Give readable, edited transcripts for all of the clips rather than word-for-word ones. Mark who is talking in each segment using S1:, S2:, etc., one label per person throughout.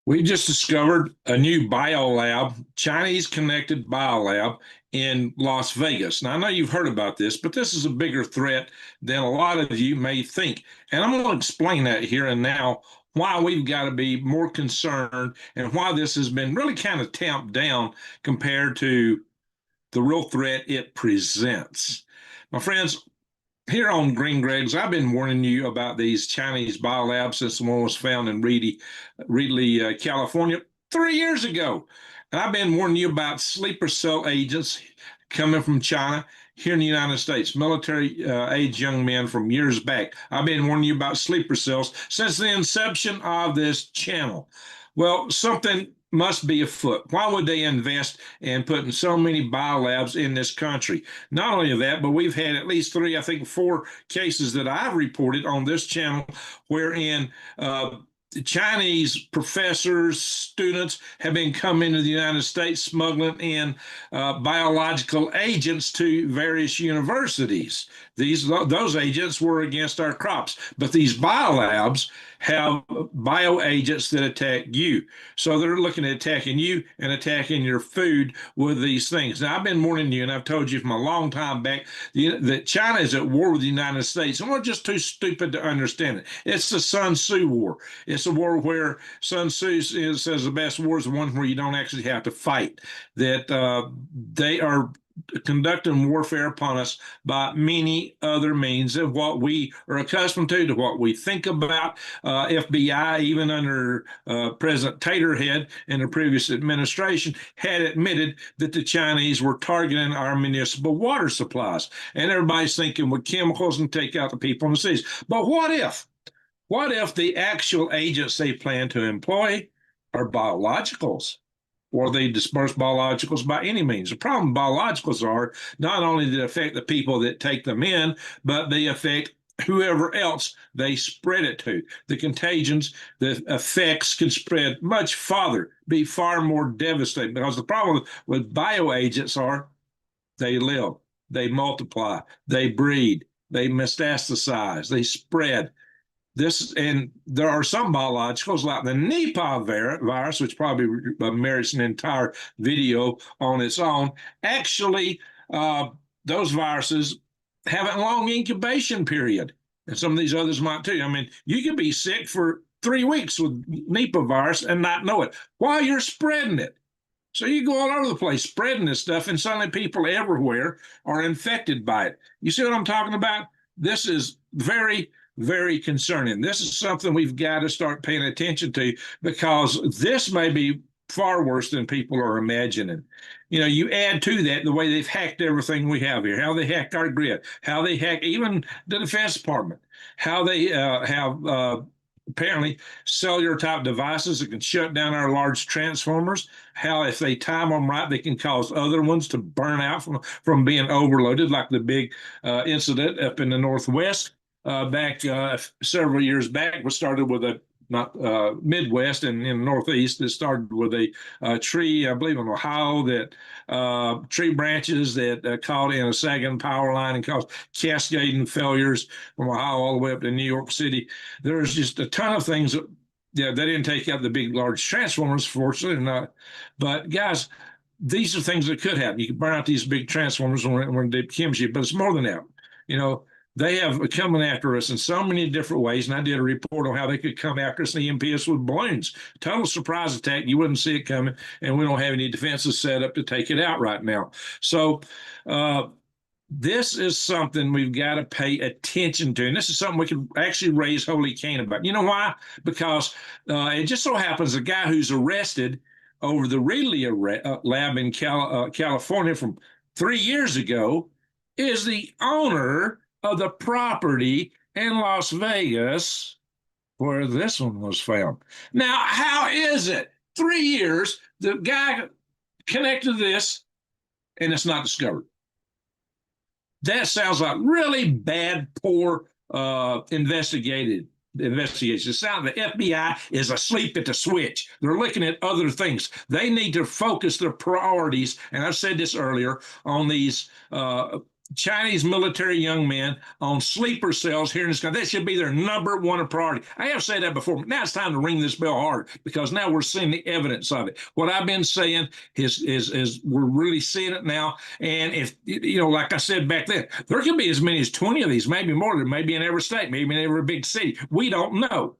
S1: We just discovered a new biolab, Chinese connected biolab in Las Vegas. Now, I know you've heard about this, but this is a bigger threat than a lot of you may think. And I'm going to explain that here and now why we've got to be more concerned and why this has been really kind of tamped down compared to the real threat it presents. My friends, here on Green Gregs, I've been warning you about these Chinese biolabs since the one was found in Reedley, California, 3 years ago. And I've been warning you about sleeper cell agents coming from China here in the United States, military age young men from years back. I've been warning you about sleeper cells since the inception of this channel. Well, something must be afoot. Why would they invest in putting so many biolabs in this country? Not only that, but we've had at least three, I think four cases that I've reported on this channel wherein Chinese professors, students have been coming to the United States smuggling in biological agents to various universities. Those agents were against our crops, but these biolabs have bioagents that attack you. So they're looking at attacking you and attacking your food with these things. Now, I've been warning you, and I've told you from a long time back that China is at war with the United States, and we're just too stupid to understand it. It's the Sun Tzu War. It's a war where Sun Tzu says the best war is the one where you don't actually have to fight, that they are conducting warfare upon us by many other means of what we are accustomed to what we think about. FBI, even under President Taterhead in the previous administration, had admitted that the Chinese were targeting our municipal water supplies. And everybody's thinking with chemicals and take out the people in the cities. But what if? What if the actual agents they plan to employ are biologicals? Or they disperse biologicals by any means. The problem with biologicals are not only do they affect the people that take them in, but they affect whoever else they spread it to. The contagions, the effects can spread much farther, be far more devastating, because the problem with bioagents are they live, they multiply, they breed, they metastasize, they spread. And there are some biologicals like the Nipah virus, which probably merits an entire video on its own. Actually, those viruses have a long incubation period, and some of these others might too. I mean, you could be sick for 3 weeks with Nipah virus and not know it while you're spreading it. So you go all over the place spreading this stuff, and suddenly people everywhere are infected by it. You see what I'm talking about? This is very concerning. This is something we've got to start paying attention to, because this may be far worse than people are imagining. You know, you add to that the way they've hacked everything we have here, how they hack our grid, how they hack even the Defense Department, how they have apparently cellular type devices that can shut down our large transformers, how if they time them right, they can cause other ones to burn out from being overloaded, like the big incident up in the Northwest back several years back. Was started with a not Midwest and in the Northeast. It started with a tree, I believe in Ohio, that tree branches that caught in a sagging power line and caused cascading failures from Ohio all the way up to New York City. There's just a ton of things that, yeah, they didn't take out the big, large transformers, fortunately, not. But guys, these are things that could happen. You can burn out these big transformers when they kills you, but it's more than that. You know, they have coming after us in so many different ways. And I did a report on how they could come after us and EMP us with balloons. Total surprise attack. You wouldn't see it coming. And we don't have any defenses set up to take it out right now. So this is something we've got to pay attention to. And this is something we can actually raise holy Cain about. You know why? Because it just so happens a guy who's arrested over the Reedley lab in California from 3 years ago is the owner of the property in Las Vegas where this one was found. Now, how is it 3 years the guy connected to this and it's not discovered? That sounds like really bad, poor investigation. It sounds the FBI is asleep at the switch. They're looking at other things. They need to focus their priorities, and I said this earlier, on these Chinese military young men on sleeper cells here in this country. That should be their number one priority. I have said that before. Now it's time to ring this bell hard because now we're seeing the evidence of it. What I've been saying is we're really seeing it now. And if, like I said back then, there could be as many as 20 of these, maybe more. There may be in every state, maybe in every big city. We don't know.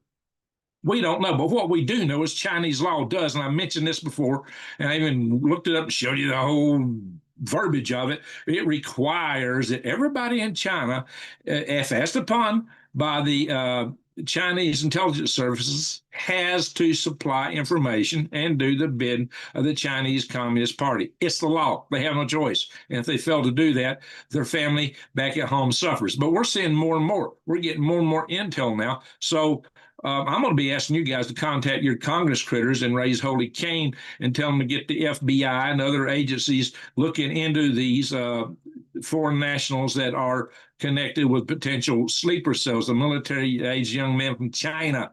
S1: We don't know, but what we do know is Chinese law does, and I mentioned this before, and I even looked it up and showed you the whole verbiage of it. It requires that everybody in China, if asked upon by the Chinese intelligence services, has to supply information and do the bidding of the Chinese Communist Party. It's the law. They have no choice. And if they fail to do that, their family back at home suffers. But we're seeing more and more. We're getting more and more intel now. So I'm going to be asking you guys to contact your Congress critters and raise holy Cain and tell them to get the FBI and other agencies looking into these foreign nationals that are connected with potential sleeper cells, the military-age young men from China,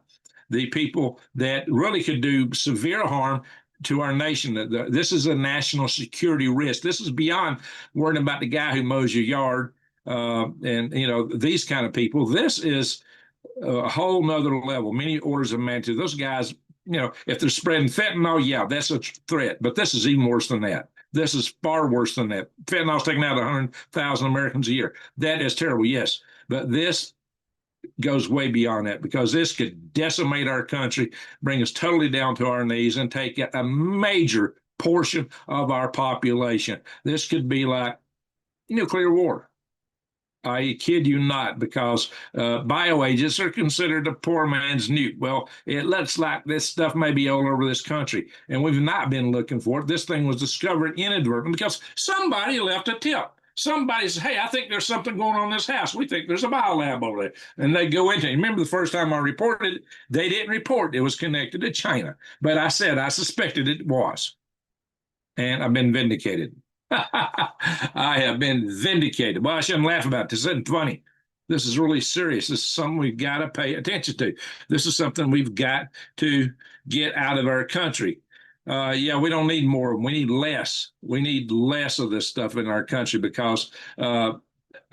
S1: the people that really could do severe harm to our nation. This is a national security risk. This is beyond worrying about the guy who mows your yard and these kind of people. This is a whole nother level, many orders of magnitude. Those guys, if they're spreading fentanyl, yeah, that's a threat. But this is even worse than that. This is far worse than that. Fentanyl's taking out 100,000 Americans a year. That is terrible, yes. But this goes way beyond that because this could decimate our country, bring us totally down to our knees, and take a major portion of our population. This could be like nuclear war. I kid you not, because bioagents are considered a poor man's nuke. Well, it looks like this stuff may be all over this country, and we've not been looking for it. This thing was discovered inadvertently because somebody left a tip. Somebody said, hey, I think there's something going on in this house. We think there's a biolab over there. And they go into it. Remember the first time I reported it, they didn't report it was connected to China. But I said I suspected it was. And I've been vindicated. I have been vindicated. Well, I shouldn't laugh about this. This isn't funny. This is really serious. This is something we've got to pay attention to. This is something we've got to get out of our country. Yeah, we don't need more. We need less. We need less of this stuff in our country because I'm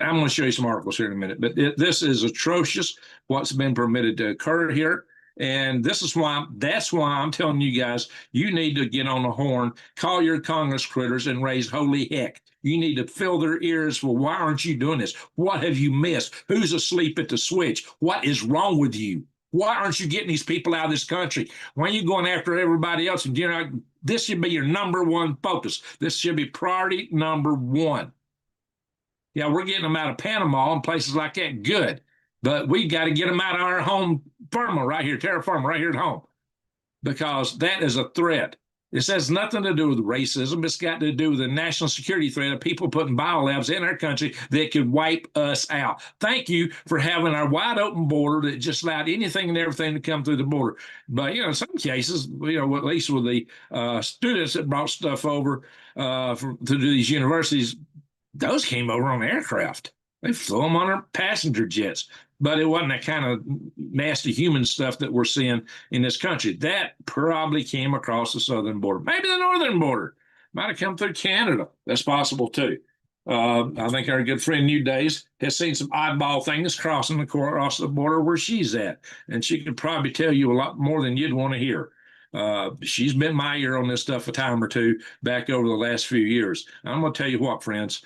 S1: going to show you some articles here in a minute. But this is atrocious, what's been permitted to occur here. And that's why I'm telling you guys, you need to get on the horn, call your Congress critters and raise holy heck. You need to fill their ears. Well, why aren't you doing this? What have you missed? Who's asleep at the switch? What is wrong with you? Why aren't you getting these people out of this country? Why are you going after everybody else? And this should be your number one focus. This should be priority number one. Yeah, we're getting them out of Panama and places like that. Good. But we got to get them out of our home firma right here, terra firma, right here at home, because that is a threat. This has nothing to do with racism. It's got to do with the national security threat of people putting biolabs in our country that could wipe us out. Thank you for having our wide open border that just allowed anything and everything to come through the border. But, in some cases, at least with the students that brought stuff over to these universities, those came over on aircraft. They flew them on our passenger jets. But it wasn't that kind of nasty human stuff that we're seeing in this country. That probably came across the southern border. Maybe the northern border. Might have come through Canada. That's possible, too. I think our good friend New Days has seen some oddball things crossing across the border where she's at. And she could probably tell you a lot more than you'd want to hear. She's been my ear on this stuff a time or two back over the last few years. I'm going to tell you what, friends,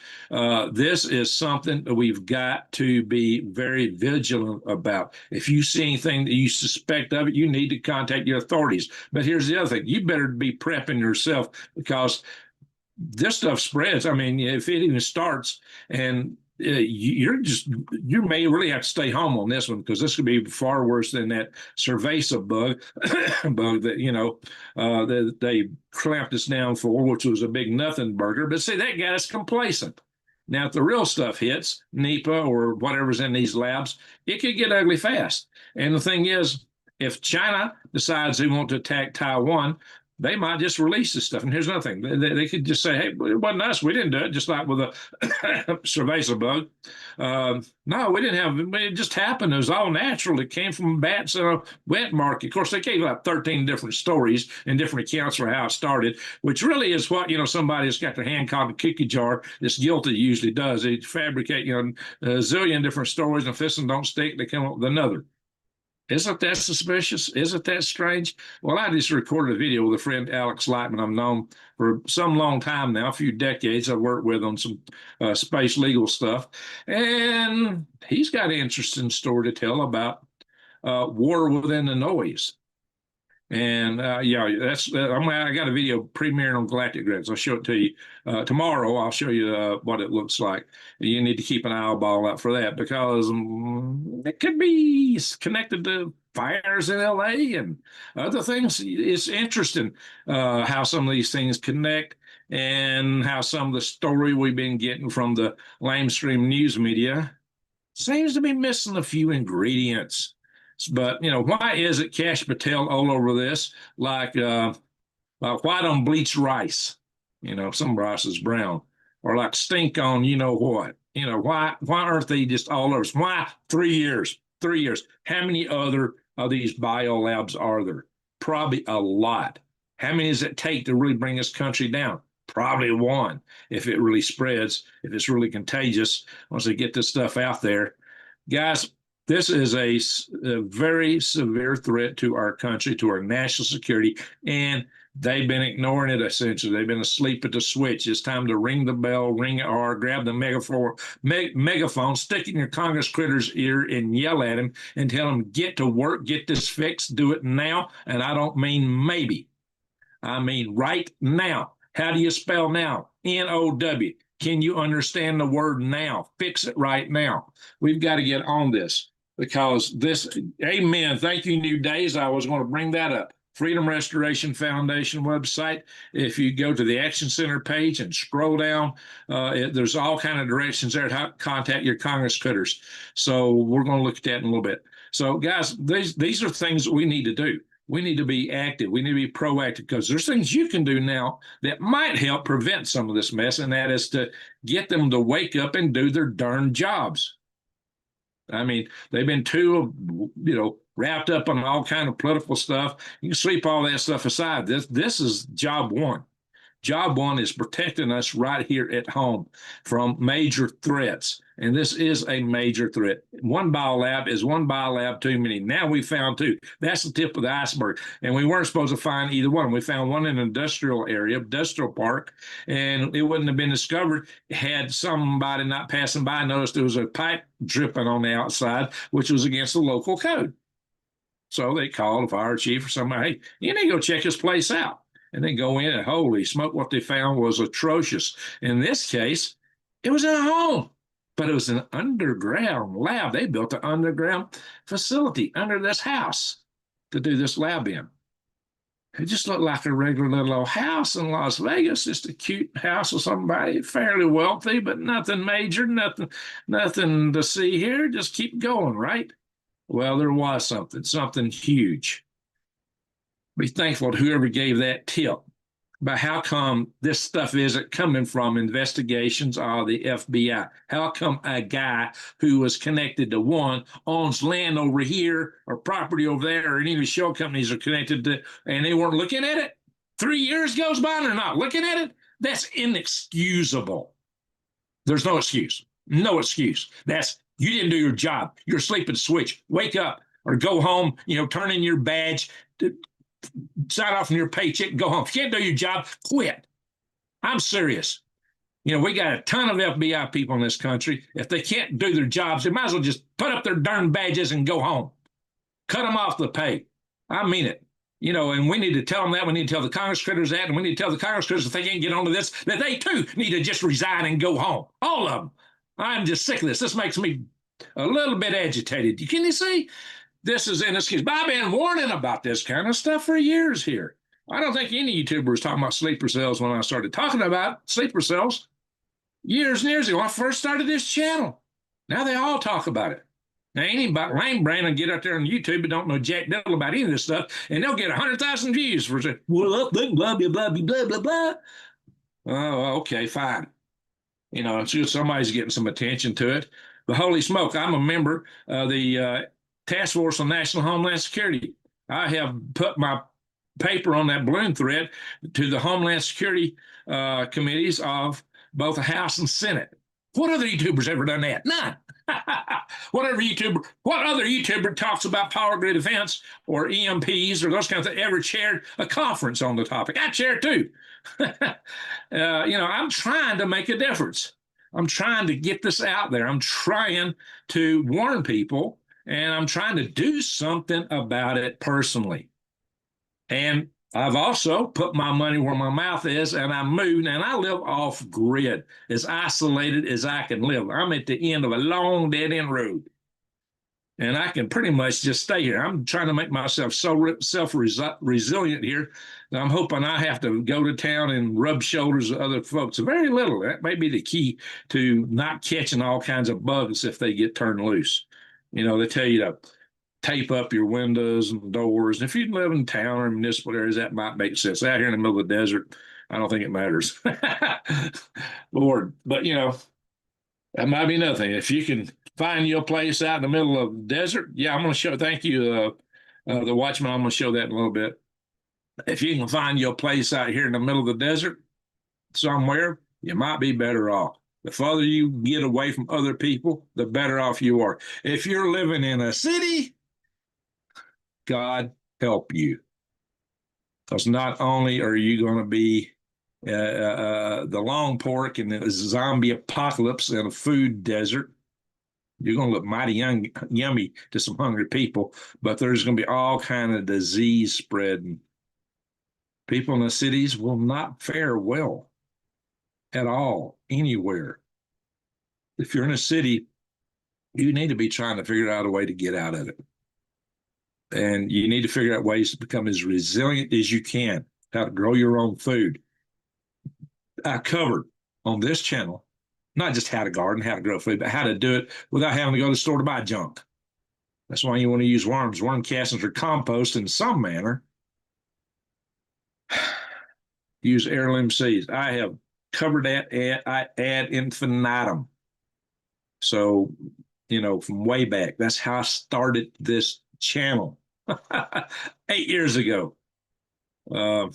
S1: this is something that we've got to be very vigilant about. If you see anything that you suspect of it, you need to contact your authorities. But here's the other thing. You better be prepping yourself because this stuff spreads. I mean, if it even starts and you may really have to stay home on this one because this could be far worse than that cerveza bug that they clamped us down for, which was a big nothing burger. But see, that got us complacent. Now, if the real stuff hits, Nipah or whatever's in these labs, it could get ugly fast. And the thing is, if China decides they want to attack Taiwan, they might just release this stuff. And here's another thing. They could just say, hey, it wasn't us. We didn't do it, just like with a cerveza bug. No, we didn't have it. It just happened. It was all natural. It came from bats in a wet market. Of course, they gave like 13 different stories and different accounts for how it started, which really is what, somebody that's got their hand caught in a cookie jar that's guilty usually does. They fabricate, a zillion different stories, and if this one don't stick, they come up with another. Isn't that suspicious? Isn't that strange? Well, I just recorded a video with a friend, Alex Lightman. I've known for some long time now, a few decades. I've worked with on some space legal stuff. And he's got an interesting story to tell about war within the noise. And yeah, I got a video premiering on Galactic Grids. I'll show it to you tomorrow. I'll show you what it looks like. You need to keep an eyeball out for that because it could be connected to fires in LA and other things. It's interesting how some of these things connect and how some of the story we've been getting from the lamestream news media seems to be missing a few ingredients. But why is it Kash Patel all over this? Like white on bleached rice. Some rice is brown, or like stink on what. Why aren't they just all over? Why 3 years? 3 years. How many other of these biolabs are there? Probably a lot. How many does it take to really bring this country down? Probably one. If it really spreads, if it's really contagious, once they get this stuff out there, guys. This is a very severe threat to our country, to our national security, and they've been ignoring it essentially. They've been asleep at the switch. It's time to ring the bell, ring it hard, grab the megaphone, stick it in your Congress critter's ear and yell at him and tell him, get to work, get this fixed, do it now. And I don't mean maybe. I mean right now. How do you spell now? N-O-W. Can you understand the word now? Fix it right now. We've got to get on this. Because this, amen, thank you, New Days. I was going to bring that up. Freedom Restoration Foundation website. If you go to the Action Center page and scroll down, there's all kind of directions there to contact your Congress critters. So we're going to look at that in a little bit. So guys, these are things that we need to do. We need to be active. We need to be proactive because there's things you can do now that might help prevent some of this mess, and that is to get them to wake up and do their darn jobs. I mean, they've been too, wrapped up on all kind of political stuff. You can sweep all that stuff aside. This is job one. Job one is protecting us right here at home from major threats. And this is a major threat. One biolab is one biolab too many. Now we found two. That's the tip of the iceberg. And we weren't supposed to find either one. We found one in an industrial area, industrial park, and it wouldn't have been discovered had somebody not passing by noticed there was a pipe dripping on the outside, which was against the local code. So they called the fire chief or somebody, hey, you need to go check this place out. And they go in and holy smoke, what they found was atrocious. In this case, it was in a home. But it was an underground lab. They built an underground facility under this house to do this lab in. It just looked like a regular little old house in Las Vegas, just a cute house of somebody fairly wealthy, but nothing major, nothing to see here. Just keep going, right? Well, there was something huge. Be thankful to whoever gave that tip. But how come this stuff isn't coming from investigations of the FBI? How come a guy who was connected to one owns land over here or property over there, or any of the shell companies are connected to, and they weren't looking at it? 3 years goes by and they're not looking at it? That's inexcusable. There's no excuse. No excuse. That's, you didn't do your job. You're asleep at the switch. Wake up or go home, turn in your badge, sign off on your paycheck, go home. If you can't do your job, quit. I'm serious. We got a ton of FBI people in this country. If they can't do their jobs, they might as well just put up their darn badges and go home. Cut them off the pay. I mean it. And we need to tell them that. We need to tell the Congress critters that. And we need to tell the Congress critters if they can't get onto this, that they too need to just resign and go home. All of them. I'm just sick of this. This makes me a little bit agitated. Can you see? This is inexcusable. But I've been warning about this kind of stuff for years here. I don't think any YouTuber was talking about sleeper cells when I started talking about sleeper cells years and years ago when I first started this channel. Now they all talk about it. Now, anybody lame brain will get out there on YouTube and don't know jack diddle about any of this stuff, and they'll get 100,000 views for saying, well, blah, blah, blah, blah, blah, blah, blah. Oh, okay, fine. You know, it's just somebody's getting some attention to it. But holy smoke, I'm a member of the Task Force on National Homeland Security. I have put my paper on that balloon thread to the Homeland Security committees of both the House and Senate. What other YouTubers ever done that? None. What other YouTuber talks about power grid defense or EMPs or those kinds of things ever chaired a conference on the topic? I chair too. I'm trying to make a difference. I'm trying to get this out there. I'm trying to warn people, and I'm trying to do something about it personally. And I've also put my money where my mouth is, and I moved, and I live off grid, as isolated as I can live. I'm at the end of a long dead end road, and I can pretty much just stay here. I'm trying to make myself so self-resilient here that I'm hoping I have to go to town and rub shoulders with other folks. Very little. That may be the key to not catching all kinds of bugs if they get turned loose. You know, they tell you to tape up your windows and doors. And if you live in town or municipal areas, that might make sense. Out here in the middle of the desert, I don't think it matters. Lord, but that might be another thing. If you can find you a place out in the middle of the desert, yeah, I'm going to show. Thank you, the Watchman. I'm going to show that in a little bit. If you can find you a place out here in the middle of the desert somewhere, you might be better off. The further you get away from other people, the better off you are. If you're living in a city, God help you. Because not only are you going to be the long pork in the zombie apocalypse in a food desert, you're going to look mighty yummy to some hungry people, but there's going to be all kind of disease spreading. People in the cities will not fare well at all, anywhere. If you're in a city, you need to be trying to figure out a way to get out of it. And you need to figure out ways to become as resilient as you can, how to grow your own food. I covered on this channel, not just how to garden, how to grow food, but how to do it without having to go to the store to buy junk. That's why you want to use worms, worm castings, or compost in some manner. Use heirloom seeds. I have covered that ad infinitum. So, from way back, that's how I started this channel 8 years ago. Now,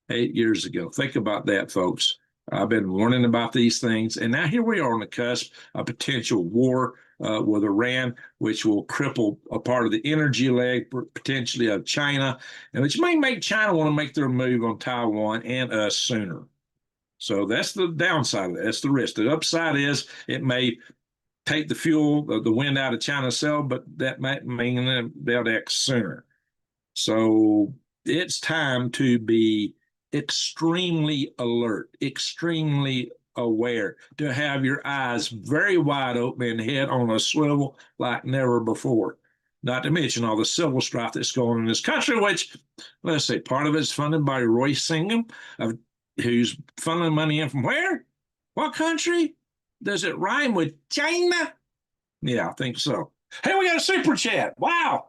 S1: 8 years ago. Think about that, folks. I've been warning about these things, and now here we are on the cusp of a potential war with Iran, which will cripple a part of the energy leg, potentially of China, and which may make China want to make their move on Taiwan and us sooner. So that's the downside of it. That's the risk. The upside is it may take the fuel, the wind out of China's sail, but that might mean they'll act sooner. So it's time to be extremely alert, extremely aware, to have your eyes very wide open and head on a swivel like never before. Not to mention all the civil strife that's going on in this country, which, let's say, part of it's funded by Roy Singham, who's funneling money in from where? What country? Does it rhyme with China? Yeah, I think so. Hey, we got a super chat. Wow.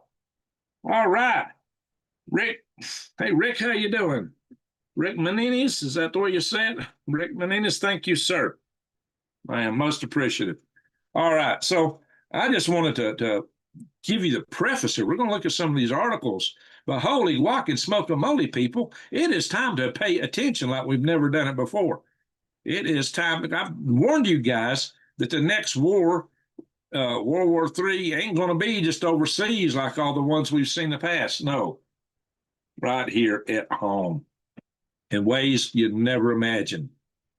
S1: All right. Rick. Hey, Rick, how you doing? Rick Menendez, is that the way you say it? Rick Menendez, thank you, sir. I am most appreciative. All right, so I just wanted to give you the preface here. We're going to look at some of these articles, but holy walking smoke-a-moly, people, it is time to pay attention like we've never done it before. It is time. I've warned you guys that the next war, World War III, ain't going to be just overseas like all the ones we've seen in the past. No, right here at home in ways you'd never imagine.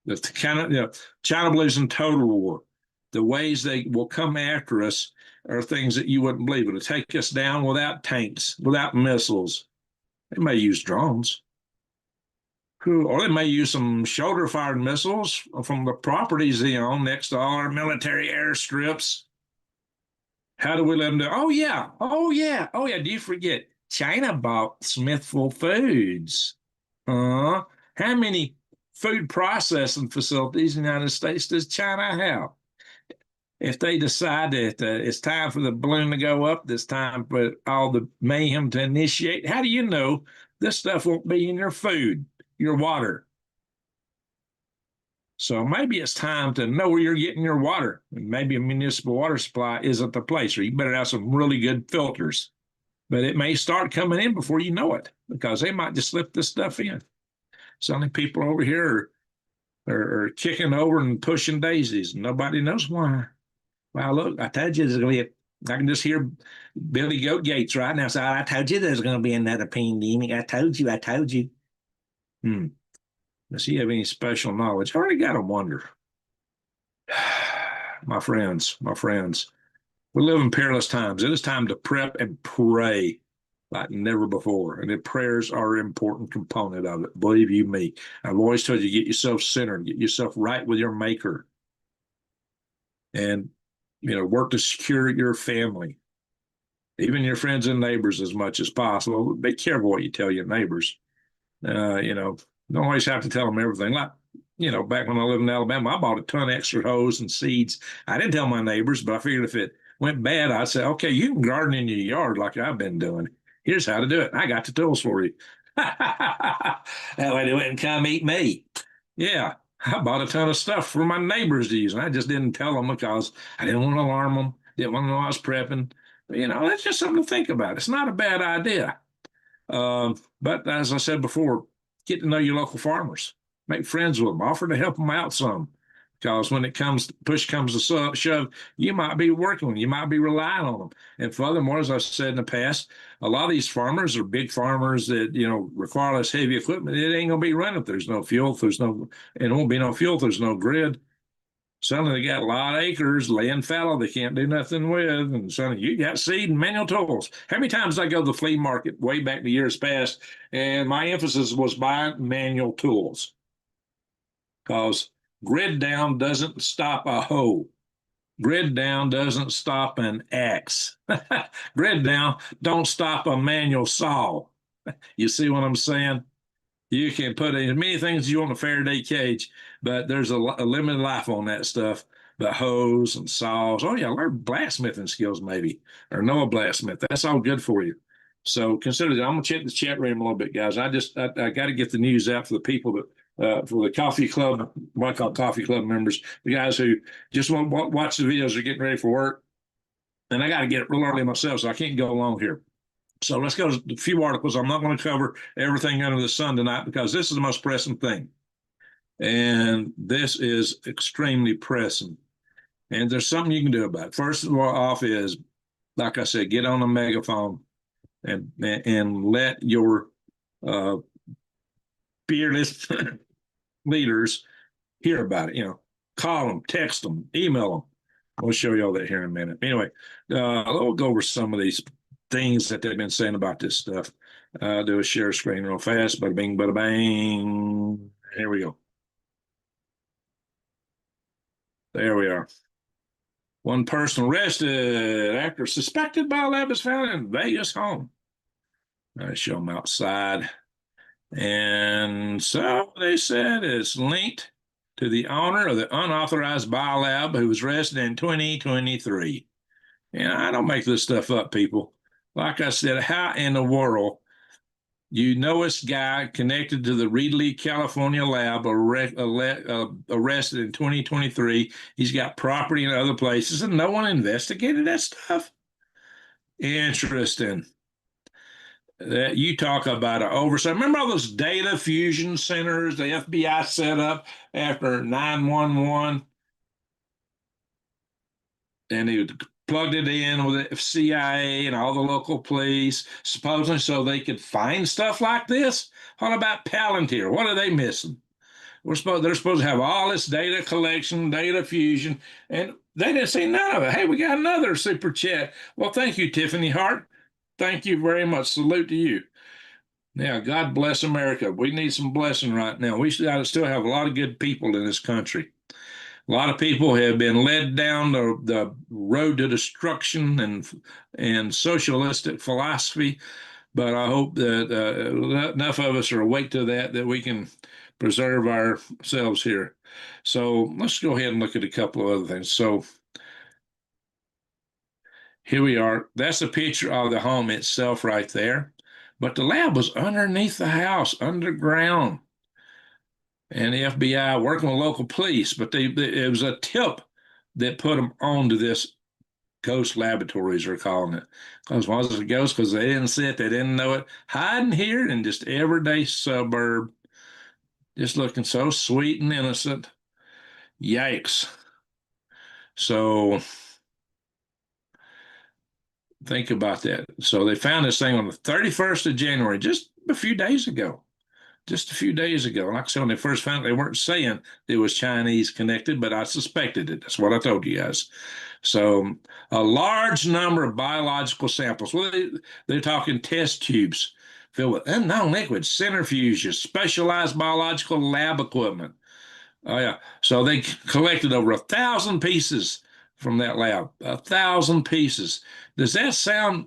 S1: The kind of, China believes in total war. The ways they will come after us are things that you wouldn't believe. It'll take us down without tanks, without missiles. They may use drones. Or they may use some shoulder-fired missiles from the properties they own next to all our military airstrips. How do we let them do? Oh, yeah. Do you forget? China bought Smithfield Foods. How many food processing facilities in the United States does China have? if they decide that it's time for the balloon to go up, this time for all the mayhem to initiate, how do you know this stuff won't be in your food, your water? So maybe it's time to know where you're getting your water. Maybe a municipal water supply isn't the place, or you better have some really good filters. But it may start coming in before you know it because they might just slip this stuff in. Suddenly people over here are kicking over and pushing daisies. Nobody knows why. Well, look, I told you there's going to be I can just hear Billy Goat Gates right now say, I told you there's going to be another pandemic. I told you, I told you. Does he have any special knowledge? I already got to wonder. My friends, we live in perilous times. It is time to prep and pray like never before. And the prayers are an important component of it. Believe you me. I've always told you, get yourself centered, get yourself right with your maker. And, work to secure your family, even your friends and neighbors as much as possible. Be careful what you tell your neighbors. Don't always have to tell them everything. Like, back when I lived in Alabama, I bought a ton of extra hose and seeds. I didn't tell my neighbors, but I figured if it went bad, I'd say, okay, you can garden in your yard like I've been doing. Here's how to do it. I got the tools for you. That way they wouldn't come eat me. Yeah, I bought a ton of stuff for my neighbors to use, and I just didn't tell them because I didn't want to alarm them. Didn't want to know I was prepping. But, that's just something to think about. It's not a bad idea. But as I said before, get to know your local farmers. Make friends with them. Offer to help them out some. Because when push comes to shove, you might be working with them. You might be relying on them. And furthermore, as I've said in the past, a lot of these farmers are big farmers that, require less heavy equipment. It ain't going to be running if there's no fuel. And it won't be no fuel if there's no grid. Suddenly they got a lot of acres laying fallow they can't do nothing with. And suddenly you got seed and manual tools. How many times did I go to the flea market way back in the years past, and my emphasis was buying manual tools? Because grid down doesn't stop a hoe. Grid down doesn't stop an axe. Grid down don't stop a manual saw. You see what I'm saying? You can put as many things as you want in a Faraday cage, but there's a limited life on that stuff. But hoes and saws. Oh, yeah, learn blacksmithing skills maybe, or know a blacksmith. That's all good for you. So consider that. I'm going to check the chat room a little bit, guys. I got to get the news out for the people that, for the coffee club, what I call coffee club members, the guys who just want to watch the videos, are getting ready for work. And I got to get it real early myself, so I can't go long here. So let's go to a few articles. I'm not going to cover everything under the sun tonight because this is the most pressing thing. And this is extremely pressing. And there's something you can do about it. First of all, off is, like I said, get on a megaphone and let your fearless leaders hear about it. Call them, text them, email them. I'll show you all that here in a minute. Anyway, we'll go over some of these things that they've been saying about this stuff. I'll do a share screen real fast. Bada bing, bada bang. Here we go. There we are. One person arrested after suspected biolab is found in Vegas home. I show them outside. And so they said it's linked to the owner of the unauthorized biolab who was arrested in 2023. And I don't make this stuff up, people. Like I said, how in the world this guy connected to the Reedley, California lab arrested in 2023. He's got property in other places, and no one investigated that stuff? Interesting. That you talk about an oversight. Remember all those data fusion centers the FBI set up after 9/11? And they plugged it in with the CIA and all the local police, supposedly so they could find stuff like this. What about Palantir? What are they missing? They're supposed to have all this data collection, data fusion, and they didn't see none of it. Hey, we got another super chat. Well, thank you, Tiffany Hart. Thank you very much. Salute to you. Now, God bless America. We need some blessing right now. We still have a lot of good people in this country. A lot of people have been led down the road to destruction and socialistic philosophy, but I hope that enough of us are awake to that we can preserve ourselves here. So let's go ahead and look at a couple of other things. So Here we are. That's a picture of the home itself right there. But the lab was underneath the house, underground. And the FBI working with local police, but it was a tip that put them onto this ghost laboratories, they're calling it. Because was it a ghost? Because they didn't see it, they didn't know it. Hiding here in just everyday suburb, just looking so sweet and innocent. Yikes. So think about that. So they found this thing on the 31st of January, just a few days ago. Just a few days ago. Like I said, when they first found it, they weren't saying it was Chinese connected, but I suspected it. That's what I told you guys. So a large number of biological samples. Well, they're talking test tubes filled with unknown liquids, centrifuges, specialized biological lab equipment. Oh yeah. So they collected over 1,000 pieces from that lab. 1,000 pieces. Does that sound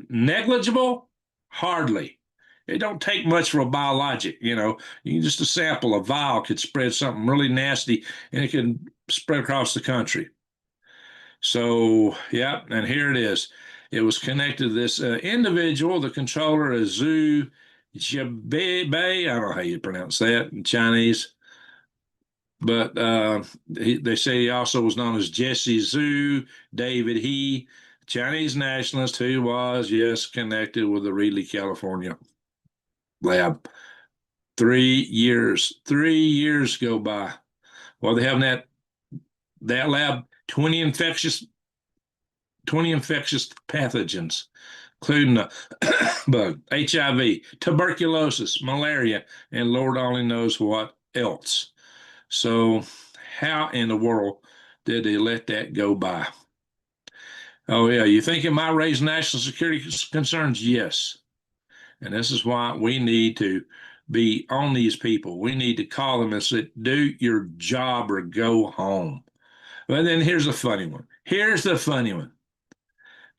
S1: negligible? Hardly. It don't take much for a biologic, you know. You can just a sample, a vial could spread something really nasty and it can spread across the country. So, yeah, and here it is. It was connected to this individual. The controller is Zhu Jibei. I don't know how you pronounce that in Chinese, but they say he also was known as Jesse Zhu, David He, Chinese nationalist who was, yes, connected with the Reedley, California lab. 3 years go by. Well, they have that lab 20 infectious pathogens, including the bug, HIV, tuberculosis, malaria, and Lord only knows what else. So, how in the world did they let that go by? Oh, yeah. You think it might raise national security concerns? Yes. And this is why we need to be on these people. We need to call them and say, do your job or go home. But then here's the funny one. Here's the funny one.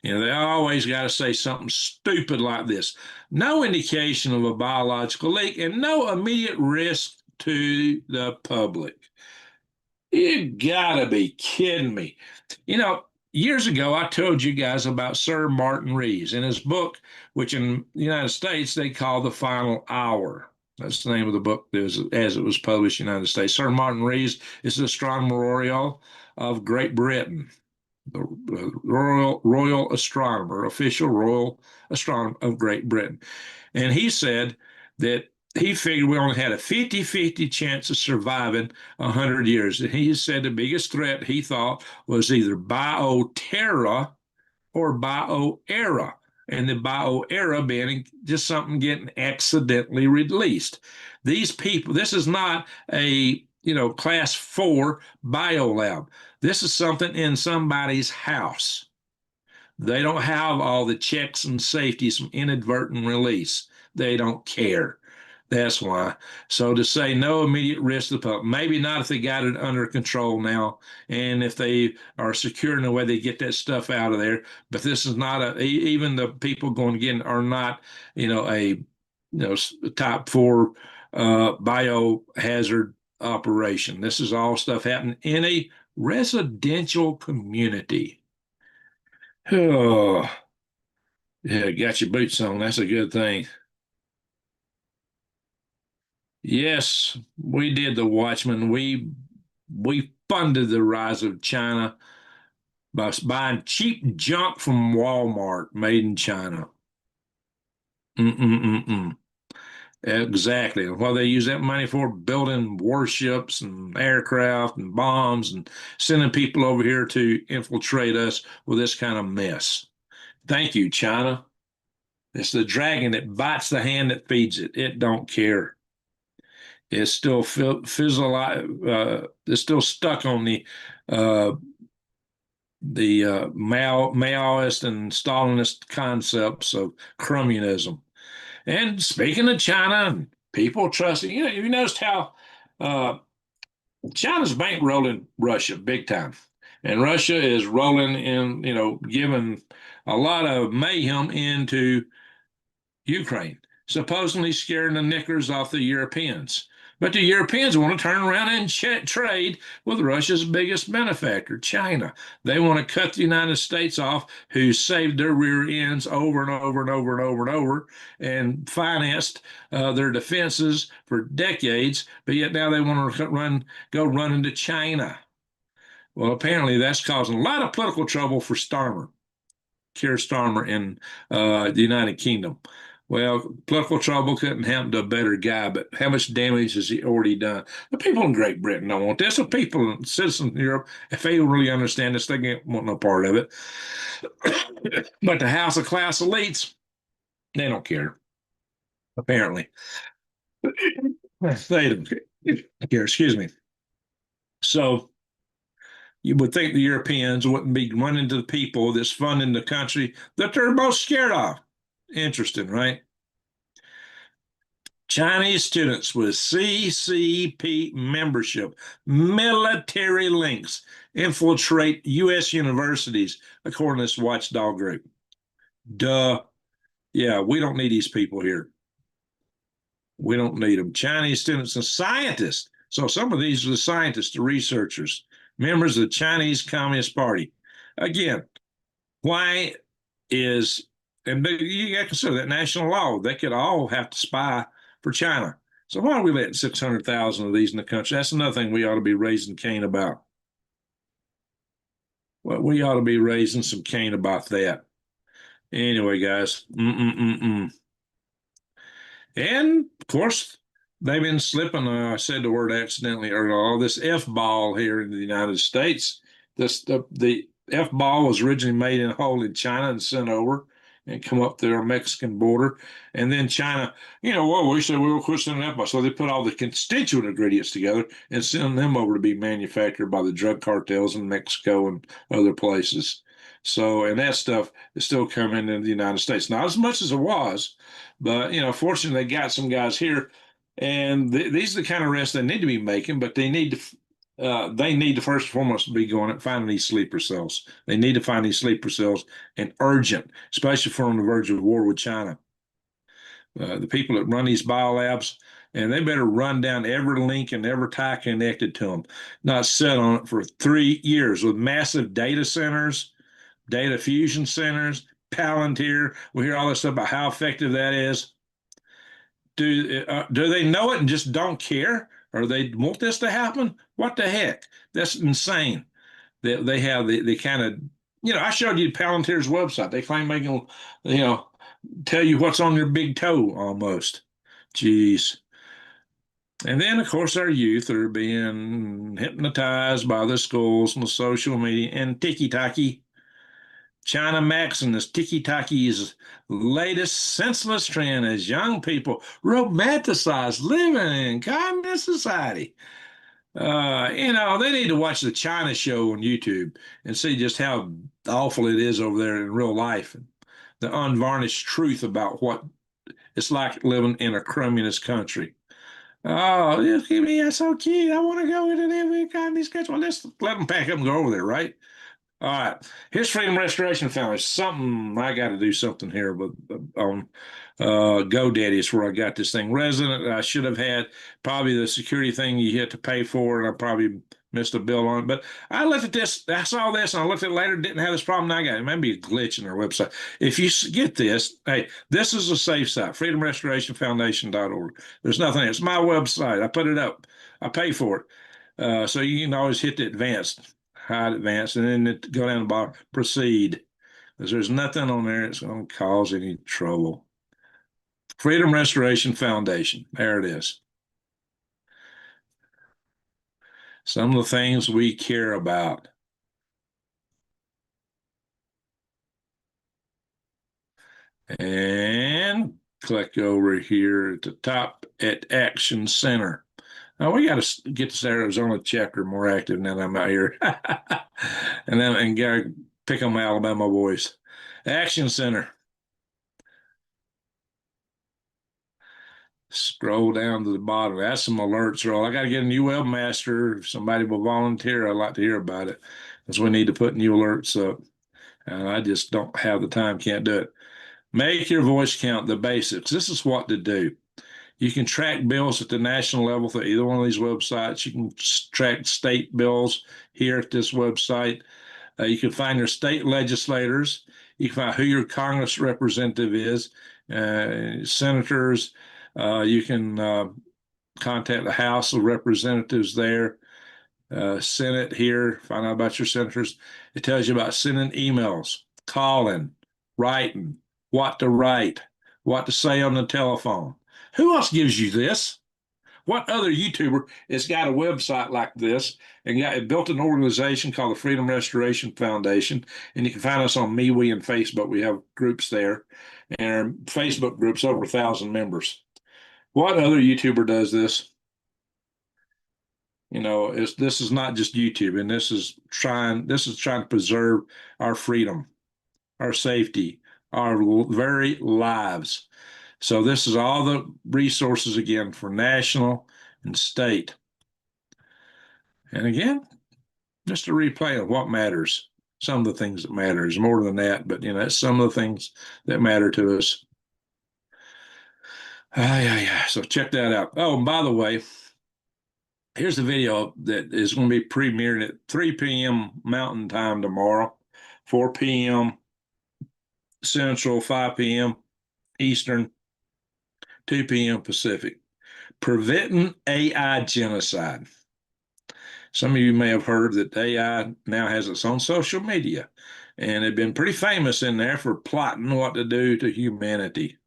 S1: You know, they always got to say something stupid like this. No indication of a biological leak and no immediate risk to the public. You gotta be kidding me. You know, years ago, I told you guys about Sir Martin Rees in his book, which in the United States they call The Final Hour. That's the name of the book as it was published in the United States. Sir Martin Rees is the Astronomer Royal of Great Britain, the Royal Astronomer, official Royal Astronomer of Great Britain. And he said that he figured we only had a 50-50 chance of surviving 100 years. And he said the biggest threat he thought was either bioterror or bioera. And the bioera being just something getting accidentally released. These people, this is not a class 4 biolab. This is something in somebody's house. They don't have all the checks and safeties from inadvertent release. They don't care. That's why. So to say no immediate risk to the public, maybe not if they got it under control now, and if they are secure in the way they get that stuff out of there. But this is not even the people going again are not, a top 4 biohazard operation. This is all stuff happening in a residential community. Oh, yeah, got your boots on. That's a good thing. Yes, we did the Watchmen. We funded the rise of China by buying cheap junk from Walmart made in China. Mm-mm-mm-mm. Exactly. Well, they use that money for building warships and aircraft and bombs and sending people over here to infiltrate us with this kind of mess. Thank you, China. It's the dragon that bites the hand that feeds it. It don't care. It's still it's still stuck on uh, the Maoist and Stalinist concepts of communism. And speaking of China, people trusting, you noticed how uh, China's bankrolling Russia big time. And Russia is rolling in, giving a lot of mayhem into Ukraine, supposedly scaring the knickers off the Europeans. But the Europeans want to turn around and trade with Russia's biggest benefactor, China. They want to cut the United States off, who saved their rear ends over and over and over and over and over and financed their defenses for decades. But yet now they want to go run into China. Well, apparently that's causing a lot of political trouble for Starmer, Keir Starmer in the United Kingdom. Well, political trouble couldn't happen to a better guy, but how much damage has he already done? The people in Great Britain don't want this. The people, citizens in Europe, if they don't really understand this, they don't want no part of it. But the House of Class elites, they don't care, apparently. They don't care, excuse me. So you would think the Europeans wouldn't be running to the people that's funding the country that they're most scared of. Interesting, right? Chinese students with CCP membership, military links, infiltrate U.S. universities, according to this watchdog group. Duh. Yeah, we don't need these people here. We don't need them. Chinese students and scientists. So some of these are the scientists, the researchers, members of the Chinese Communist Party. Again, why is, and you got to consider that national law, they could all have to spy for China. So why are we letting 600,000 of these in the country? That's another thing we ought to be raising Cain about. Well, we ought to be raising some Cain about that. Anyway, guys. And of course, they've been slipping. I said the word accidentally earlier. All this F-ball here in the United States. The F-ball was originally made in a hole in China and sent over and come up to our Mexican border. And then China, well, we said we will quit sending F-ball. So they put all the constituent ingredients together and send them over to be manufactured by the drug cartels in Mexico and other places. So, and that stuff is still coming into the United States. Not as much as it was, but, fortunately, they got some guys here. And these are the kind of arrests they need to be making, but they need to first and foremost be going and finding these sleeper cells. They need to find these sleeper cells, and urgent, especially if we're on the verge of war with China. The people that run these biolabs, and they better run down every link and every tie connected to them, not sit on it for 3 years with massive data centers, data fusion centers, Palantir. We hear all this stuff about how effective that is. Do they know it and just don't care? Or they want this to happen? What the heck? That's insane. They have the kind of, I showed you Palantir's website. They claim they can, tell you what's on your big toe almost. Jeez. And then, of course, our youth are being hypnotized by the schools and the social media and tiki-taki. China Max and this tiki-taki's latest senseless trend as young people romanticize living in communist society. They need to watch the China show on YouTube and see just how awful it is over there in real life. The unvarnished truth about what it's like living in a communist country. Oh, that's so cute. I want to go into the communist country. Well, let's let them pack up and go over there, right? All right. Here's Freedom Restoration Foundation. Something I got to do something here, but on GoDaddy is where I got this thing. Resident, I should have had probably the security thing you had to pay for, and I probably missed a bill on it. But I looked at this, I saw this, and I looked at it later, didn't have this problem. I got it. Maybe a glitch in their website. If you get this, hey, this is a safe site, freedomrestorationfoundation.org. There's nothing. It's my website. I put it up. I pay for it. So you can always hit the advanced. Hide advance, and then go down the bottom, proceed. Because there's nothing on there that's going to cause any trouble. Freedom Restoration Foundation. There it is. Some of the things we care about. And click over here at the top at Action Center. Now we got to get this Arizona chapter more active now that I'm out here. and got to pick on my Alabama boys. Action Center. Scroll down to the bottom. That's some alerts. I got to get a new webmaster. If somebody will volunteer, I'd like to hear about it. Because we need to put new alerts up. And I just don't have the time, can't do it. Make your voice count, the basics. This is what to do. You can track bills at the national level through either one of these websites. You can track state bills here at this website. You can find your state legislators. You can find who your Congress representative is, senators. You can contact the House of Representatives there, Senate here, find out about your senators. It tells you about sending emails, calling, writing, what to write, what to say on the telephone. Who else gives you this? What other YouTuber has got a website like this and built an organization called the Freedom Restoration Foundation? And you can find us on MeWe and Facebook. We have groups there, and our Facebook group's over 1,000 members. What other YouTuber does this? You know, this is not just YouTube, and this is trying to preserve our freedom, our safety, our very lives. So this is all the resources again for national and state. And again, just a replay of what matters. Some of the things that matter. There's more than that, but that's some of the things that matter to us. Yeah. So check that out. Oh, and by the way, here's a video that is going to be premiered at 3 p.m. Mountain Time tomorrow, 4 p.m. Central, 5 p.m. Eastern, 2 p.m. Pacific. Preventing AI genocide. Some of you may have heard that AI now has its own social media, and they've been pretty famous in there for plotting what to do to humanity.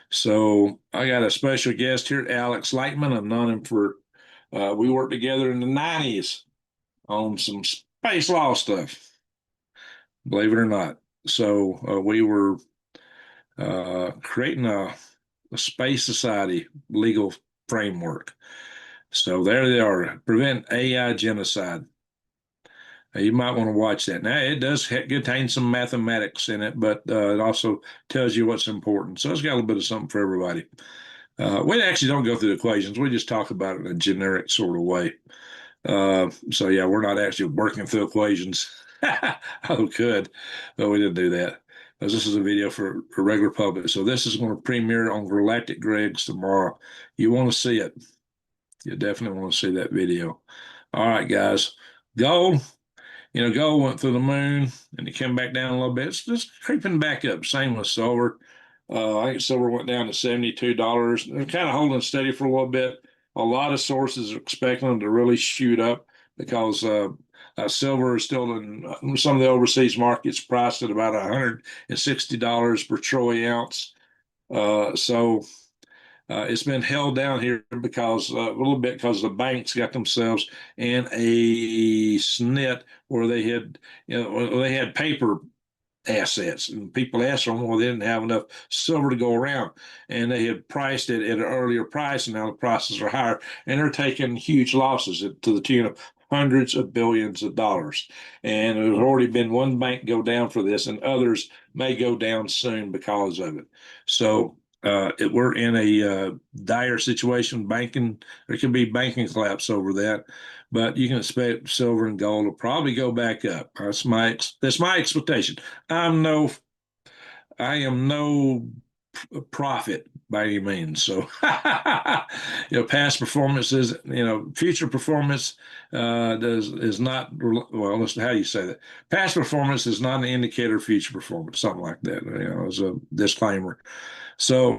S1: So I got a special guest here, Alex Lightman. I've known him for, we worked together in the 90s on some space law stuff, believe it or not. So we were creating a space society legal framework. So there they are, prevent AI genocide. You might want to watch that. Now, it does contain some mathematics in it, but it also tells you what's important. So it's got a little bit of something for everybody. We actually don't go through the equations. We just talk about it in a generic sort of way. So, yeah, we're not actually working through equations. Oh, good. But we didn't do that. This is a video for regular public. So this is going to premiere on Galactic Greg's tomorrow. You want to see it. You definitely want to see that video. All right, guys. Gold went through the moon and it came back down a little bit. It's just creeping back up. Same with silver. I think silver went down to $72. They're kind of holding steady for a little bit. A lot of sources are expecting them to really shoot up because silver is still in some of the overseas markets priced at about $160 per troy ounce. So it's been held down here because a little bit because the banks got themselves in a snit where they had paper assets, and people asked them, well, they didn't have enough silver to go around, and they had priced it at an earlier price, and now the prices are higher, and they're taking huge losses to the tune of hundreds of billions of dollars. And there's already been one bank go down for this, and others may go down soon because of it. So we're in a dire situation. There could be banking collapse over that, but you can expect silver and gold will probably go back up. That's my expectation. I am no prophet by any means. So, past performance is, future performance is not, well, listen, how do you say that? Past performance is not an indicator of future performance, something like that, as a disclaimer. So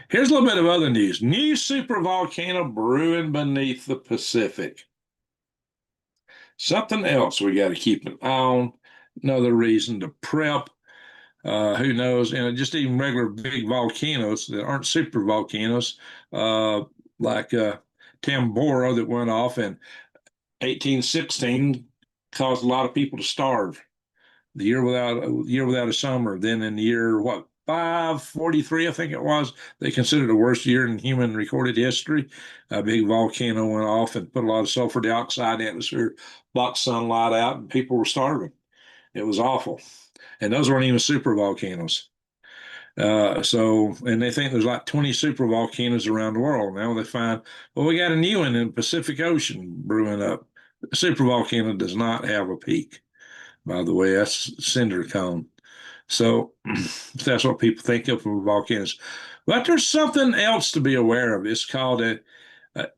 S1: here's a little bit of other news. New supervolcano brewing beneath the Pacific. Something else we got to keep an eye on. Another reason to prep. Who knows? And just even regular big volcanoes that aren't super volcanoes, like Tambora that went off in 1816, caused a lot of people to starve. The year without a summer. Then in the year 543, I think it was, they considered the worst year in human recorded history. A big volcano went off and put a lot of sulfur dioxide in the atmosphere, blocked sunlight out, and people were starving. It was awful. And those weren't even super volcanoes. And they think there's like 20 super volcanoes around the world. Now they find, well, we got a new one in the Pacific Ocean brewing up. The super volcano does not have a peak, by the way. That's cinder cone. So that's what people think of for volcanoes. But there's something else to be aware of. It's called a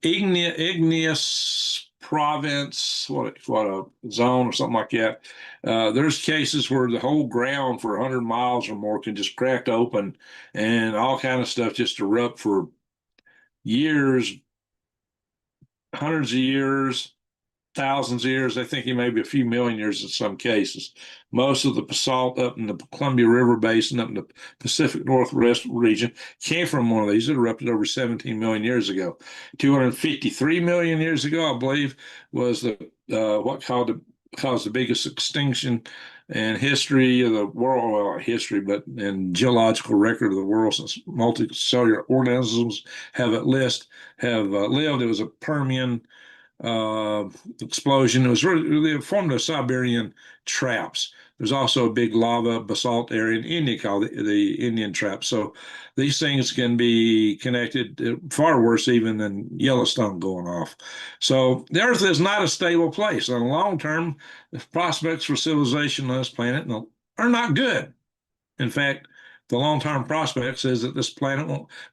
S1: igneous province, what a zone or something like that. There's cases where the whole ground for 100 miles or more can just crack open, and all kind of stuff just erupt for years, hundreds of years, thousands of years. I think he may be a few million years in some cases. Most of the basalt up in the Columbia River Basin, up in the Pacific Northwest region, came from one of these. It erupted over 17 million years ago. 253 million years ago, I believe, was the what caused the biggest extinction in history of the world. Well, not history, but in geological record of the world since multicellular organisms have at least have lived. It was a Permian uh, explosion. It was really it formed the Siberian traps. There's also a big lava basalt area in India called the Indian Trap. So these things can be connected far worse even than Yellowstone going off. So the Earth is not a stable place. On the long term, the prospects for civilization on this planet are not good. In fact, the long-term prospect says that this planet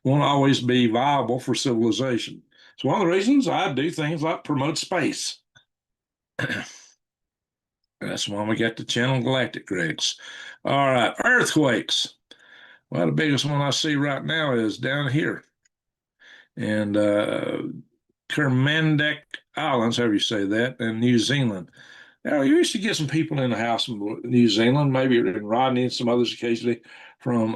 S1: won't always be viable for civilization. So one of the reasons I do things like promote space. That's why we got the Channel Galactic Rex. All right, earthquakes. Well, the biggest one I see right now is down here. And Kermadec Islands, however you say that, in New Zealand. Now, you used to get some people in the house in New Zealand, maybe in Rodney and some others occasionally from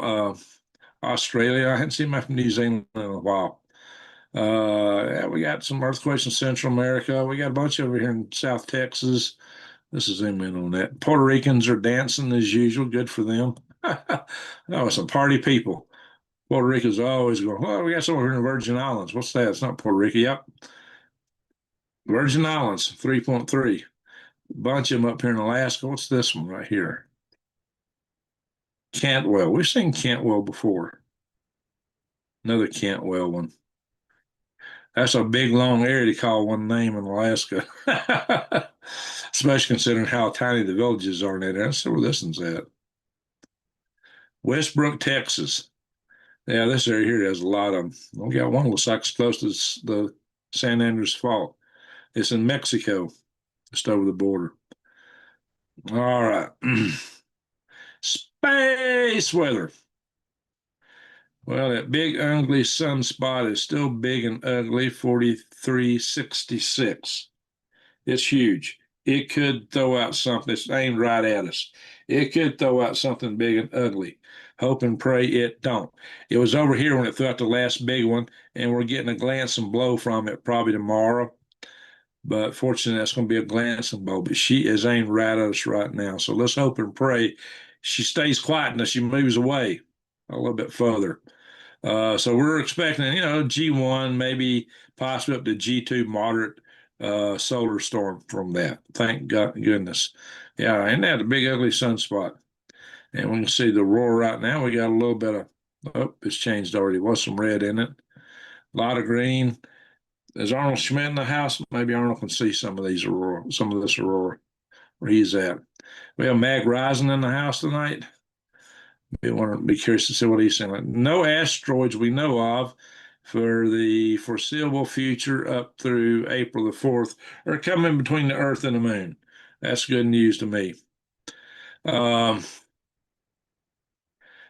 S1: Australia. I hadn't seen them from New Zealand in a while. Yeah, we got some earthquakes in Central America. We got a bunch over here in South Texas. This is zoom in on that. Puerto Ricans are dancing as usual. Good for them. Oh, some party people. Puerto Ricans always go, well, we got some over here in the Virgin Islands. What's that? It's not Puerto Rico. Yep. Virgin Islands, 3.3. Bunch of them up here in Alaska. What's this one right here? Cantwell. We've seen Cantwell before. Another Cantwell one. That's a big, long area to call one name in Alaska, especially considering how tiny the villages are in that area. Let's see where this one's at. Westbrook, Texas. Yeah, this area here has a lot of them. We got one looks like it's close to the San Andreas Fault. It's in Mexico, just over the border. All right. Space weather. Well, that big ugly sunspot is still big and ugly, 4366. It's huge. It could throw out something that's aimed right at us. It could throw out something big and ugly. Hope and pray it don't. It was over here when it threw out the last big one, and we're getting a glancing blow from it probably tomorrow. But fortunately, that's going to be a glancing blow. But she is aimed right at us right now. So let's hope and pray she stays quiet and she moves away a little bit further. So we're expecting, G1, maybe possibly up to G2 moderate solar storm from that. Thank God, goodness. Yeah, and that a big ugly sunspot. And we can see the aurora right now. We got a little bit of, oh, it's changed already. What's some red in it? A lot of green. Is Arnold Schmidt in the house? Maybe Arnold can see some of these aurora, some of this aurora where he's at. We have Mag Rising in the house tonight. We want to be curious to see what he's saying. No asteroids we know of for the foreseeable future up through April the 4th are coming between the Earth and the Moon. That's good news to me. Um,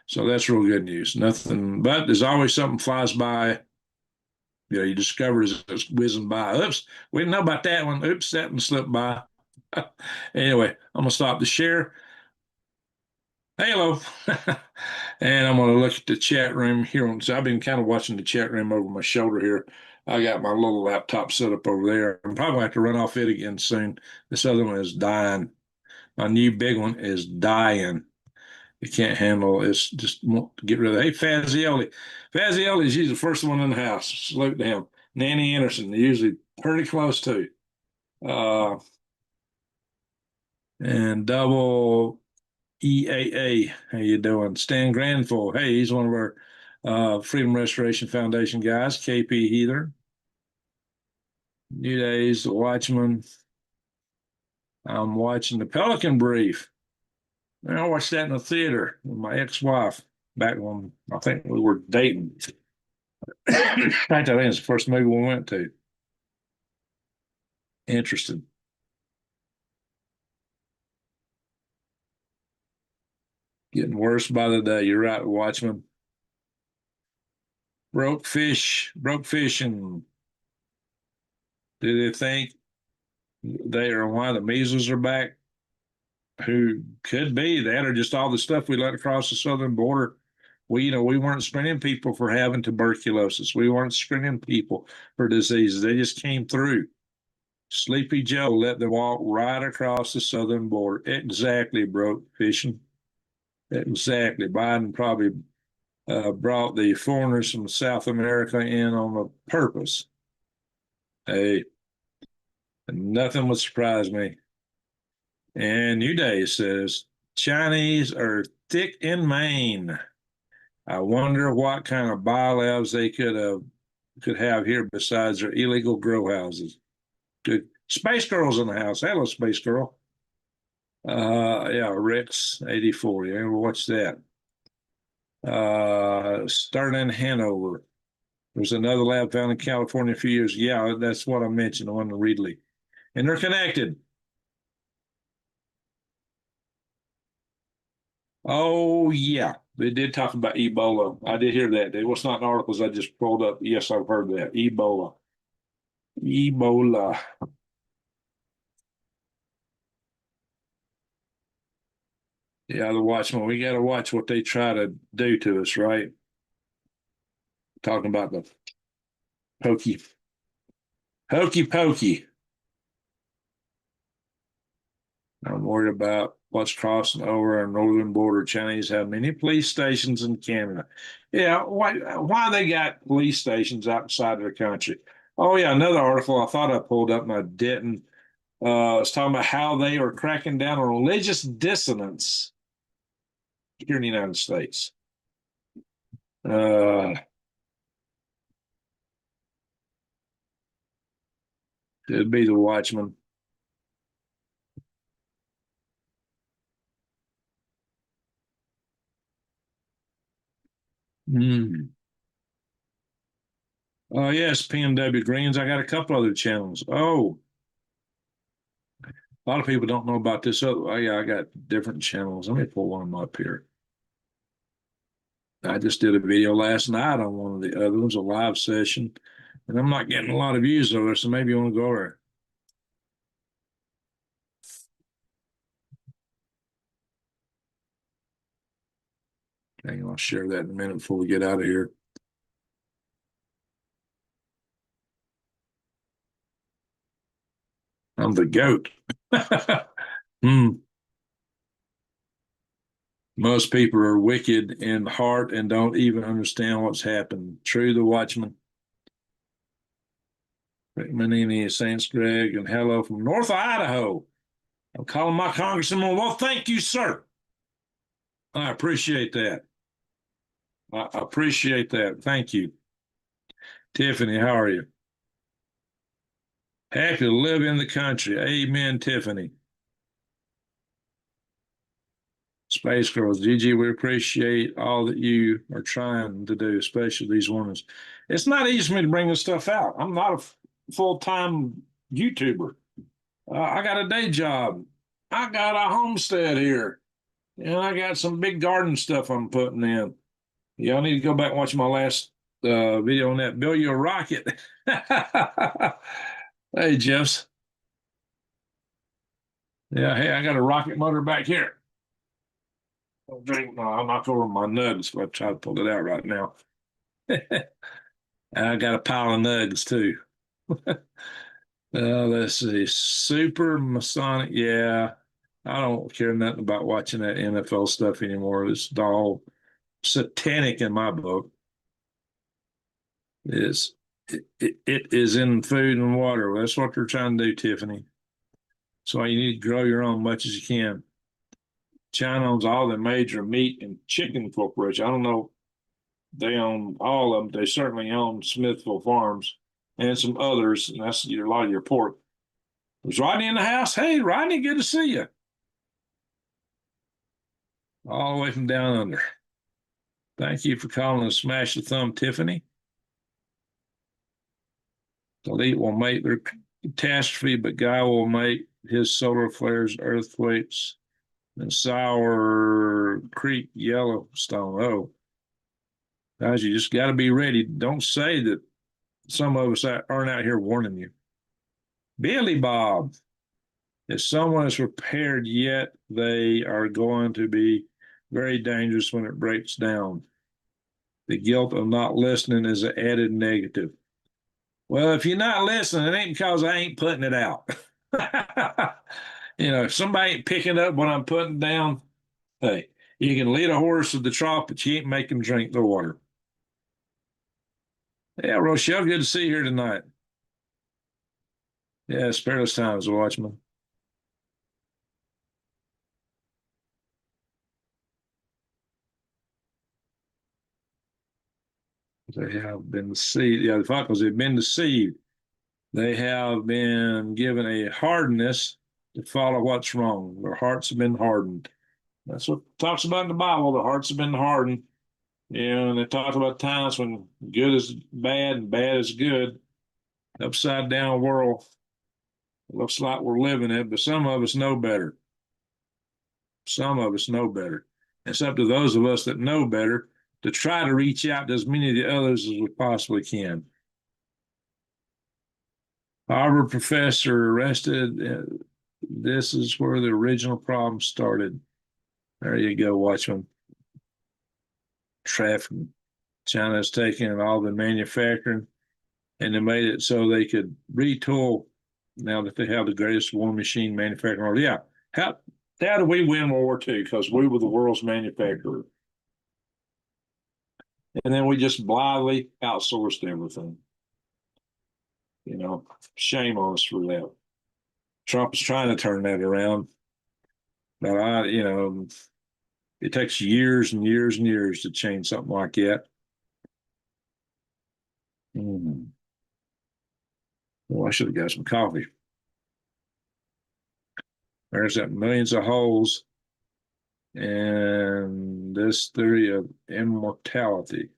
S1: so that's real good news. Nothing, but there's always something flies by. You discover it's whizzing by. Oops, we didn't know about that one. Oops, that one slipped by. Anyway, I'm gonna stop the share. Hello. And I'm going to look at the chat room here. So I've been kind of watching the chat room over my shoulder here. I got my little laptop set up over there. I'm probably going to have to run off it again soon. This other one is dying. My new big one is dying. You can't handle it. It's just want to get rid of it. Hey, Fazioli. Fazioli is usually the first one in the house. Salute to him. Nanny Anderson, usually pretty close too. And double EAA, how you doing? Stan Granville, hey, he's one of our Freedom Restoration Foundation guys. KP Heather, New Days, The Watchman. I'm watching The Pelican Brief. I watched that in the theater with my ex-wife. back when I think we were dating. In fact, I think it's the first movie we went to. Interesting. Getting worse by the day. You're right, Watchman. Broke fishing. Do they think they are why the measles are back? Who could be that, or just all the stuff we let across the southern border? We weren't screening people for having tuberculosis. We weren't screening people for diseases. They just came through. Sleepy Joe let them walk right across the southern border. Exactly, broke fishing. Exactly. Biden probably brought the foreigners from South America in on a purpose. Hey, nothing would surprise me. And New Day says Chinese are thick in Maine. I wonder what kind of biolabs they could have here besides their illegal grow houses. Good. Space Girl's in the house. Hello, Space Girl. Yeah, Rex 84. Yeah, what's that? Sterling Hanover. There's another lab found in California a few years. Yeah, that's what I mentioned, the one in Reedley. And they're connected. Oh, yeah. They did talk about Ebola. I did hear that. It was not in articles I just pulled up. Yes, I've heard that. Ebola. Ebola. Yeah, the Watchmen. We got to watch what they try to do to us, right? Talking about the pokey, hokey pokey. I'm worried about what's crossing over our northern border. Chinese have many police stations in Canada. Yeah, why they got police stations outside of the country? Oh yeah, another article I thought I pulled up and I didn't. It's talking about how they are cracking down on religious dissonance here in the United States. It'd be the Watchman. Mm. Oh yes, PNW Greens. I got a couple other channels. Oh, a lot of people don't know about this other. Oh yeah, I got different channels. Let me pull one of them up here. I just did a video last night on one of the other ones, a live session, and I'm not getting a lot of views over there, so maybe you want to go over there. Hang on, I'll share that in a minute before we get out of here. I'm the goat. Hmm. Most people are wicked in heart and don't even understand what's happened. True, the Watchman. Rick Manini, Saints Greg, and hello from North Idaho. I'm calling my congressman. Well, thank you, sir. I appreciate that. I appreciate that. Thank you. Tiffany, how are you? Happy to live in the country. Amen, Tiffany. Space Girls, Gigi, we appreciate all that you are trying to do, especially these ones. It's not easy for me to bring this stuff out. I'm not a full-time YouTuber. I got a day job. I got a homestead here, and I got some big garden stuff I'm putting in. Y'all need to go back and watch my last video on that. Build you a rocket. Hey, Jeffs. Yeah, hey, I got a rocket motor back here. Don't drink. No, I'll knock over my nugs. I'll try to pull it out right now. I got a pile of nugs too. Let's see. Super Masonic. Yeah, I don't care nothing about watching that NFL stuff anymore. It's all satanic in my book. It's it is in food and water. That's what they're trying to do, Tiffany. So you need to grow your own much as you can. China owns all the major meat and chicken corporations. I don't know. They own all of them. They certainly own Smithville Farms and some others, and that's a lot of your pork. Was Rodney in the house? Hey, Rodney, good to see you. All the way from down under. Thank you for calling us Smash the Thumb, Tiffany. The elite will make their catastrophe, but Guy will make his solar flares, earthquakes, and Sour Creek, Yellowstone. Oh, guys, you just got to be ready. Don't say that some of us aren't out here warning you. Billy Bob, if someone is prepared yet, they are going to be very dangerous when it breaks down. The guilt of not listening is an added negative. Well, if you're not listening, it ain't because I ain't putting it out. If somebody ain't picking up what I'm putting down, hey, you can lead a horse to the trough, but you ain't make him drink the water. Yeah, Rochelle, good to see you here tonight. Yeah, it's perilous times, Watchman. They have been deceived. Yeah, the fact was they've been deceived. They have been given a hardness to follow what's wrong. Their hearts have been hardened. That's what it talks about in the Bible. The hearts have been hardened. And it talks about times when good is bad and bad is good. Upside down world. It looks like we're living it, but some of us know better. Some of us know better. It's up to those of us that know better to try to reach out to as many of the others as we possibly can. Harvard professor arrested. This is where the original problem started. There you go, Watchman. Traffic. China's taken all the manufacturing and they made it so they could retool now that they have the greatest war machine manufacturer. Yeah. How did we win World War II? Because we were the world's manufacturer. And then we just blithely outsourced everything. Shame on us for that. Trump is trying to turn that around. But it takes years and years and years to change something like that. Well, I should have got some coffee. There's that millions of holes and this theory of immortality.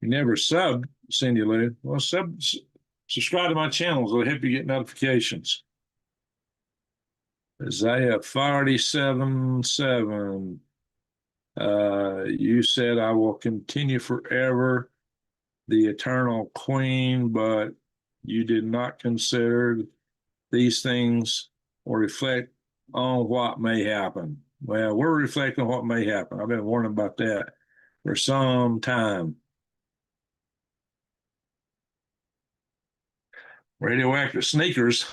S1: You never subbed, Cindy Lou. Well, subscribe to my channels. It'll help you get notifications. Isaiah 47:7. You said, I will continue forever, the eternal queen, but you did not consider these things or reflect on what may happen. Well, we're reflecting on what may happen. I've been warning about that for some time. Radioactive sneakers.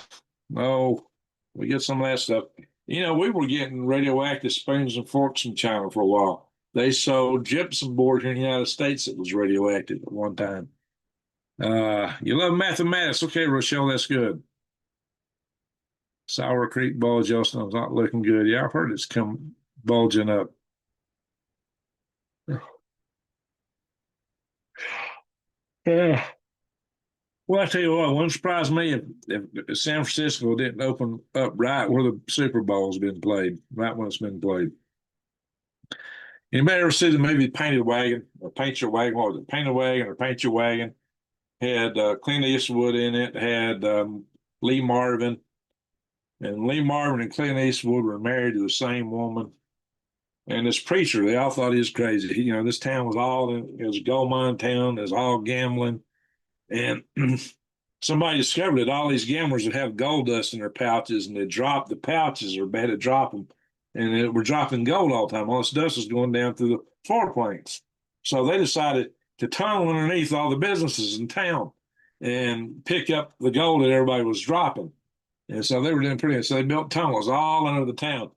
S1: No, we get some of that stuff. We were getting radioactive spoons and forks from China for a while. They sold gypsum board here in the United States that was radioactive at one time. You love mathematics. Okay, Rochelle, that's good. Sour Creek bulge, Yellowstone's not looking good. Yeah, I've heard it's come bulging up. Yeah. Well, I tell you what, wouldn't surprise me if San Francisco didn't open up right where the Super Bowl's been played, right when it's been played. Anybody ever see the movie Painted Wagon or Paint Your Wagon? What was it? Painted Wagon or Paint Your Wagon? Had Clint Eastwood in it, had Lee Marvin. And Lee Marvin and Clint Eastwood were married to the same woman. And this preacher, they all thought he was crazy. This town it was a gold mine town, it was all gambling. And somebody discovered that all these gamblers would have gold dust in their pouches, and they drop the pouches or bad at dropping, and they were dropping gold all the time. All this dust was going down through the floor planks. So they decided to tunnel underneath all the businesses in town and pick up the gold that everybody was dropping. And so they were doing pretty good. So they built tunnels all under the town.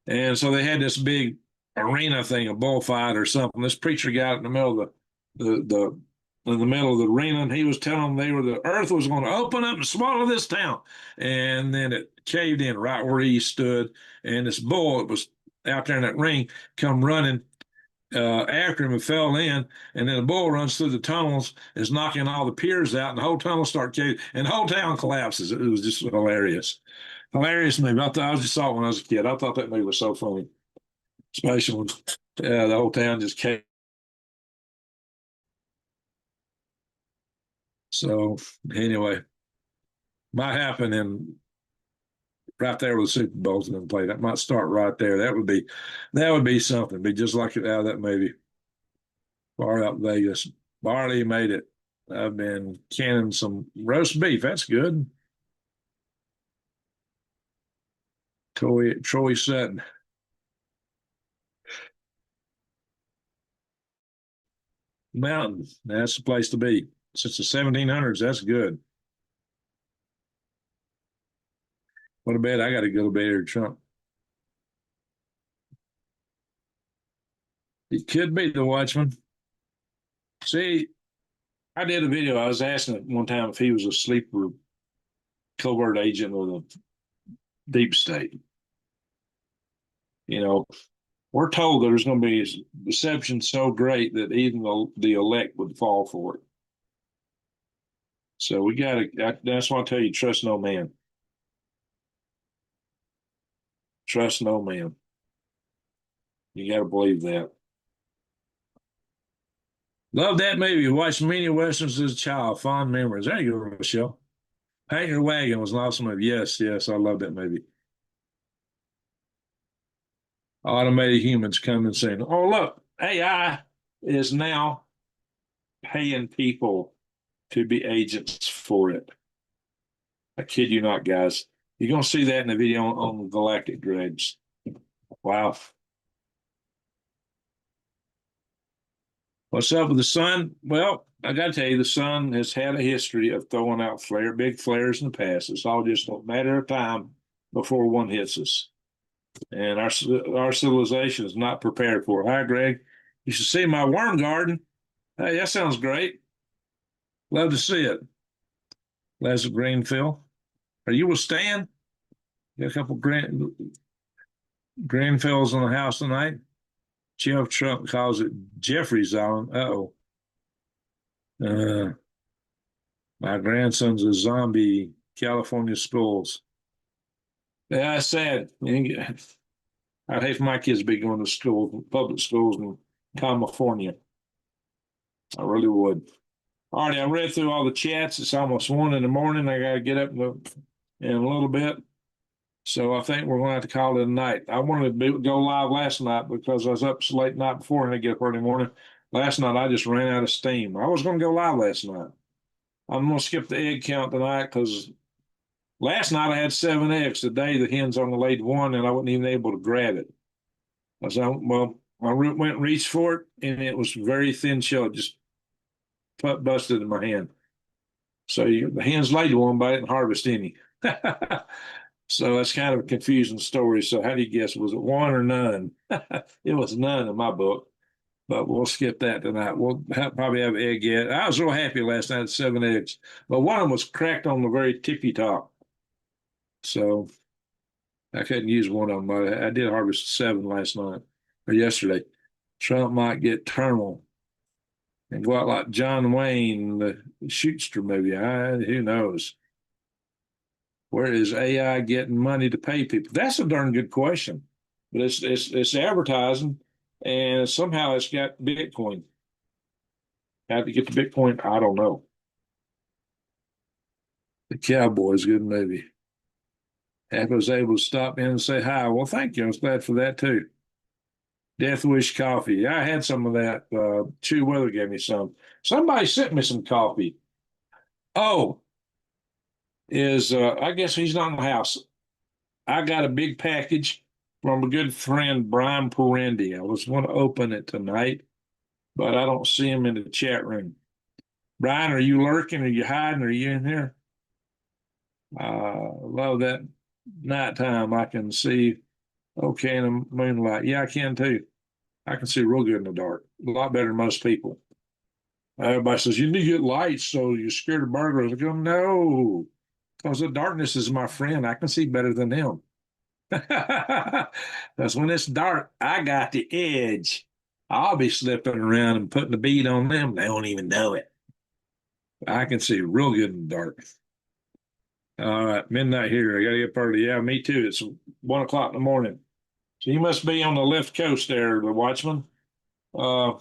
S1: And so they had this big arena thing, a bullfight or something. This preacher got in the middle of the arena, and he was telling them the earth was going to open up and swallow this town. And then it caved in right where he stood. And this bull that was out there in that ring come running after him and fell in. And then the bull runs through the tunnels, is knocking all the piers out, and the whole tunnel starts caving, and the whole town collapses. It was just hilarious. Hilarious movie. I just saw it when I was a kid. I thought that movie was so funny. Especially when The whole town just came. So anyway, might happen in right there with the Super Bowl's going to play. That might start right there. That would be something. Be just like it out of that movie. Far out Vegas. Barley made it. I've been canning some roast beef. That's good. Troy Sutton. Mountain. That's the place to be. Since the 1700s, that's good. What a bed. I got to go to bed here, Trump. It could be the Watchman. See, I did a video. I was asking it one time if he was a sleeper covert agent of the deep state. You know, we're told there's going to be a deception so great that even the elect would fall for it. So we got to, that's why I tell you, trust no man. Trust no man. You got to believe that. Love that movie. Watched many westerns as a child. Fond memories. There you go, Michelle. Paint Your Wagon was an awesome movie. Yes, yes, I love that movie. Automated humans come and saying, "Oh, look, AI is now paying people to be agents for it." I kid you not, guys. You're going to see that in the video on Galactic Dregs. Wow. What's up with the sun? Well, I got to tell you, the sun has had a history of throwing out big flares in the past. It's all just a matter of time before one hits us. And our civilization is not prepared for it. Hi, Greg. You should see my worm garden. Hey, that sounds great. Love to see it. Leslie Greenfield. Are you with Stan? Got a couple Greenfields in the house tonight. Jeff Trump calls it Jeffrey's Island. Uh-oh. My grandson's a zombie. California schools. Yeah, it's sad. I'd hate for my kids to be going to school, public schools in California. I really would. All right, I read through all the chats. It's almost 1 in the morning. I got to get up in a little bit. So I think we're going to have to call it a night. I wanted to go live last night because I was up so late night before and I get up early morning. Last night I just ran out of steam. I was going to go live last night. I'm going to skip the egg count tonight because last night I had 7 eggs. Today the hens only laid 1 and I wasn't even able to grab it. I was well, I went and reached for it and it was very thin shell. It just busted in my hand. So the hens laid 1, but I didn't harvest any. So that's kind of a confusing story. So how do you guess? Was it 1 or none? It was none in my book, but we'll skip that tonight. We'll probably have egg yet. I was real happy last night at 7 eggs, but one of them was cracked on the very tippy top. So I couldn't use one of them. I did harvest 7 last night or yesterday. Trump might get terminal and go out like John Wayne, the Shootster movie. Who knows? Where is AI getting money to pay people? That's a darn good question. But it's advertising, and somehow it's got Bitcoin. How to get the Bitcoin? I don't know. The Cowboys, good movie. Happy I was able to stop in and say hi. Well, thank you. I was glad for that too. Death Wish coffee. I had some of that. Chew Weather gave me some. Somebody sent me some coffee. Oh, I guess he's not in the house. I got a big package from a good friend, Brian Perendi. I was going to open it tonight, but I don't see him in the chat room. Brian, are you lurking? Are you hiding? Are you in here? Love that nighttime. I can see okay in the moonlight. Yeah, I can too. I can see real good in the dark. A lot better than most people. Everybody says, you need to get lights so you're scared of burglars. I go, no, because the darkness is my friend. I can see better than them. Because when it's dark, I got the edge. I'll be slipping around and putting the bead on them. They don't even know it. I can see real good in the dark. All right, midnight here. I got to get early. Yeah, me too. It's 1 o'clock in the morning. So you must be on the left coast there, the watchman. Uh,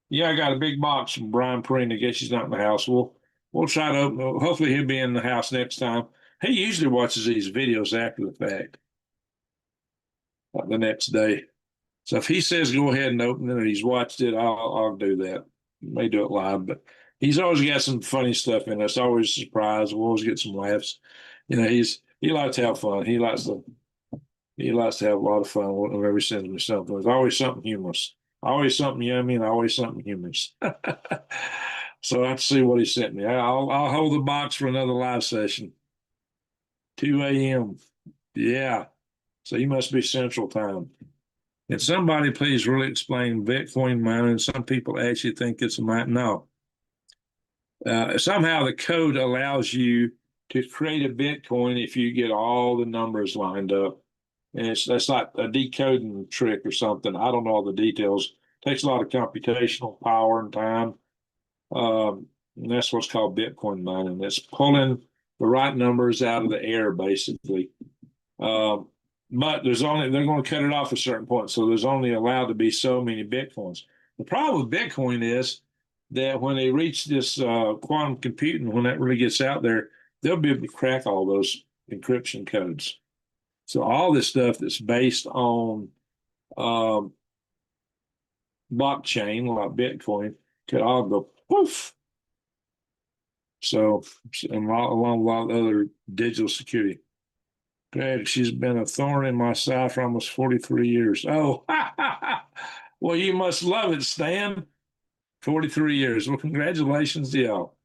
S1: yeah, I got a big box from Brian Perine. I guess he's not in the house. We'll try to open. Hopefully, he'll be in the house next time. He usually watches these videos after the fact, like the next day. So if he says go ahead and open it, and he's watched it, I'll do that. May do it live, but he's always got some funny stuff in it. It's always a surprise. We'll always get some laughs. He likes to have fun. He likes to have a lot of fun whenever he sends me something. There's always something humorous, always something yummy, and always something humorous. So I have to see what he sent me. I'll hold the box for another live session. 2 a.m. Yeah. So you must be Central Time. Can somebody please really explain Bitcoin mining? Some people actually think it's a mine. No. Somehow the code allows you to create a Bitcoin if you get all the numbers lined up. And that's like a decoding trick or something. I don't know all the details. It takes a lot of computational power and time. And that's what's called Bitcoin mining. It's pulling the right numbers out of the air, basically. But they're going to cut it off at a certain point. So there's only allowed to be so many Bitcoins. The problem with Bitcoin is that when they reach this quantum computing, when that really gets out there, they'll be able to crack all those encryption codes. So all this stuff that's based on blockchain, like Bitcoin, could all go poof. So, and along with a lot of other digital security. Greg, she's been a thorn in my side for almost 43 years. Oh, well, you must love it, Stan. 43 years. Well, congratulations to y'all.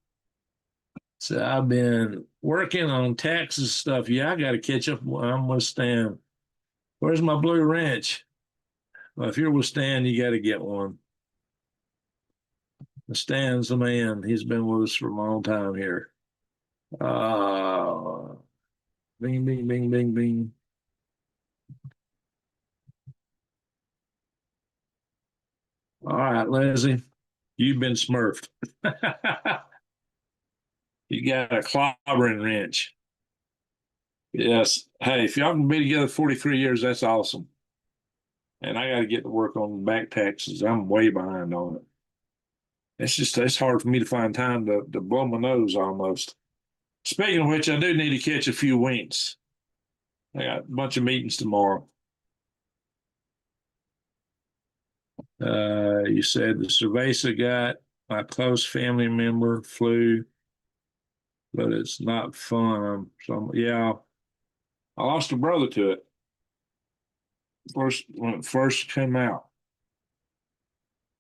S1: So I've been working on taxes stuff. Yeah, I got to catch up. I'm with Stan. Where's my blue wrench? Well, if you're with Stan, you got to get one. Stan's the man. He's been with us for a long time here. Bing, bing, bing, bing, bing. All right, Leslie, you've been smurfed. You got a clobbering wrench. Yes. Hey, if y'all can be together 43 years, that's awesome. And I got to get to work on back taxes. I'm way behind on it. It's hard for me to find time to blow my nose almost. Speaking of which, I do need to catch a few winks. I got a bunch of meetings tomorrow. You said the Cerveza got my close family member flu, but it's not fun. So yeah, I lost a brother to it. When it first came out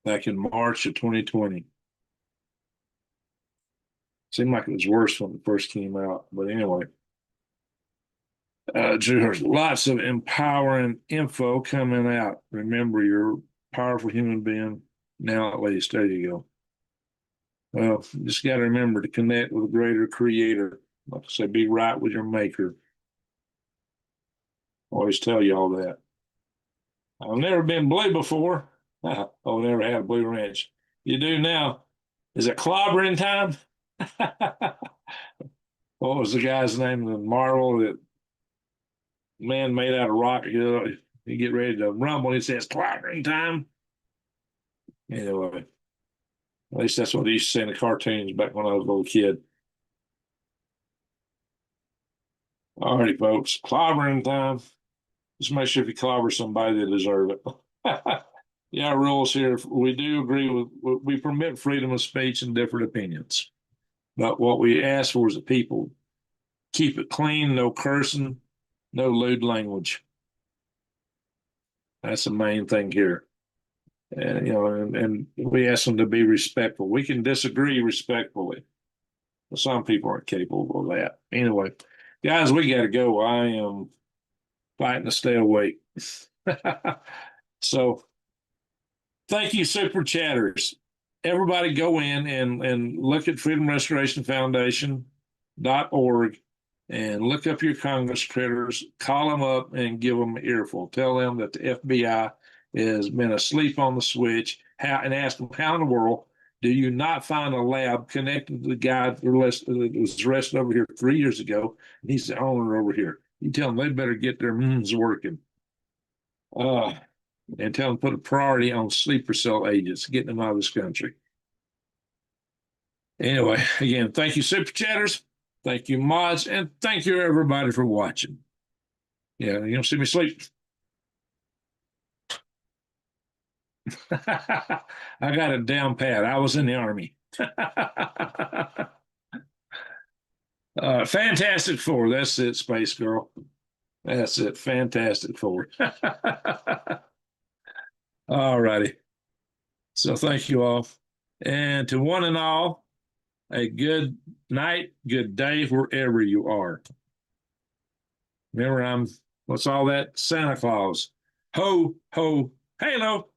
S1: back in March of 2020. Seemed like it was worse when it first came out, but anyway. There's lots of empowering info coming out. Remember, you're a powerful human being now, at least. There you go. Well, just got to remember to connect with a greater creator. Like I say, be right with your maker. Always tell you all that. I've never been blue before. Oh, never had a blue wrench. You do now. Is it clobbering time? What was the guy's name? The Marvel that man made out of rock. You get ready to rumble. He says clobbering time. Anyway, at least that's what they used to say in the cartoons back when I was a little kid. All righty, folks. Clobbering time. Just make sure if you clobber somebody, they deserve it. Yeah, rules here. We do agree with, we permit freedom of speech and different opinions. But what we ask for is that people keep it clean, no cursing, no lewd language. That's the main thing here. And, and we ask them to be respectful. We can disagree respectfully, but some people aren't capable of that. Anyway, guys, we got to go. I am fighting to stay awake. So thank you, super chatters. Everybody go in and look at Freedom Restoration Foundation.org and look up your Congress critters, call them up and give them an earful. Tell them that the FBI has been asleep on the switch, and ask them how in the world do you not find a lab connected to the guy that was arrested over here 3 years ago, and he's the owner over here. You tell them they better get their working. Uh, and tell them to put a priority on sleeper cell agents, getting them out of this country. Anyway, again, thank you, Super Chatters. Thank you, mods. And thank you, everybody, for watching. Yeah, you don't see me sleep. I got it down pat. I was in the Army. Fantastic Four. That's it, Space Girl. That's it. Fantastic Four. All righty. So thank you all. And to one and all, a good night, good day, wherever you are. Remember, what's all that? Santa Claus. Ho, ho, halo.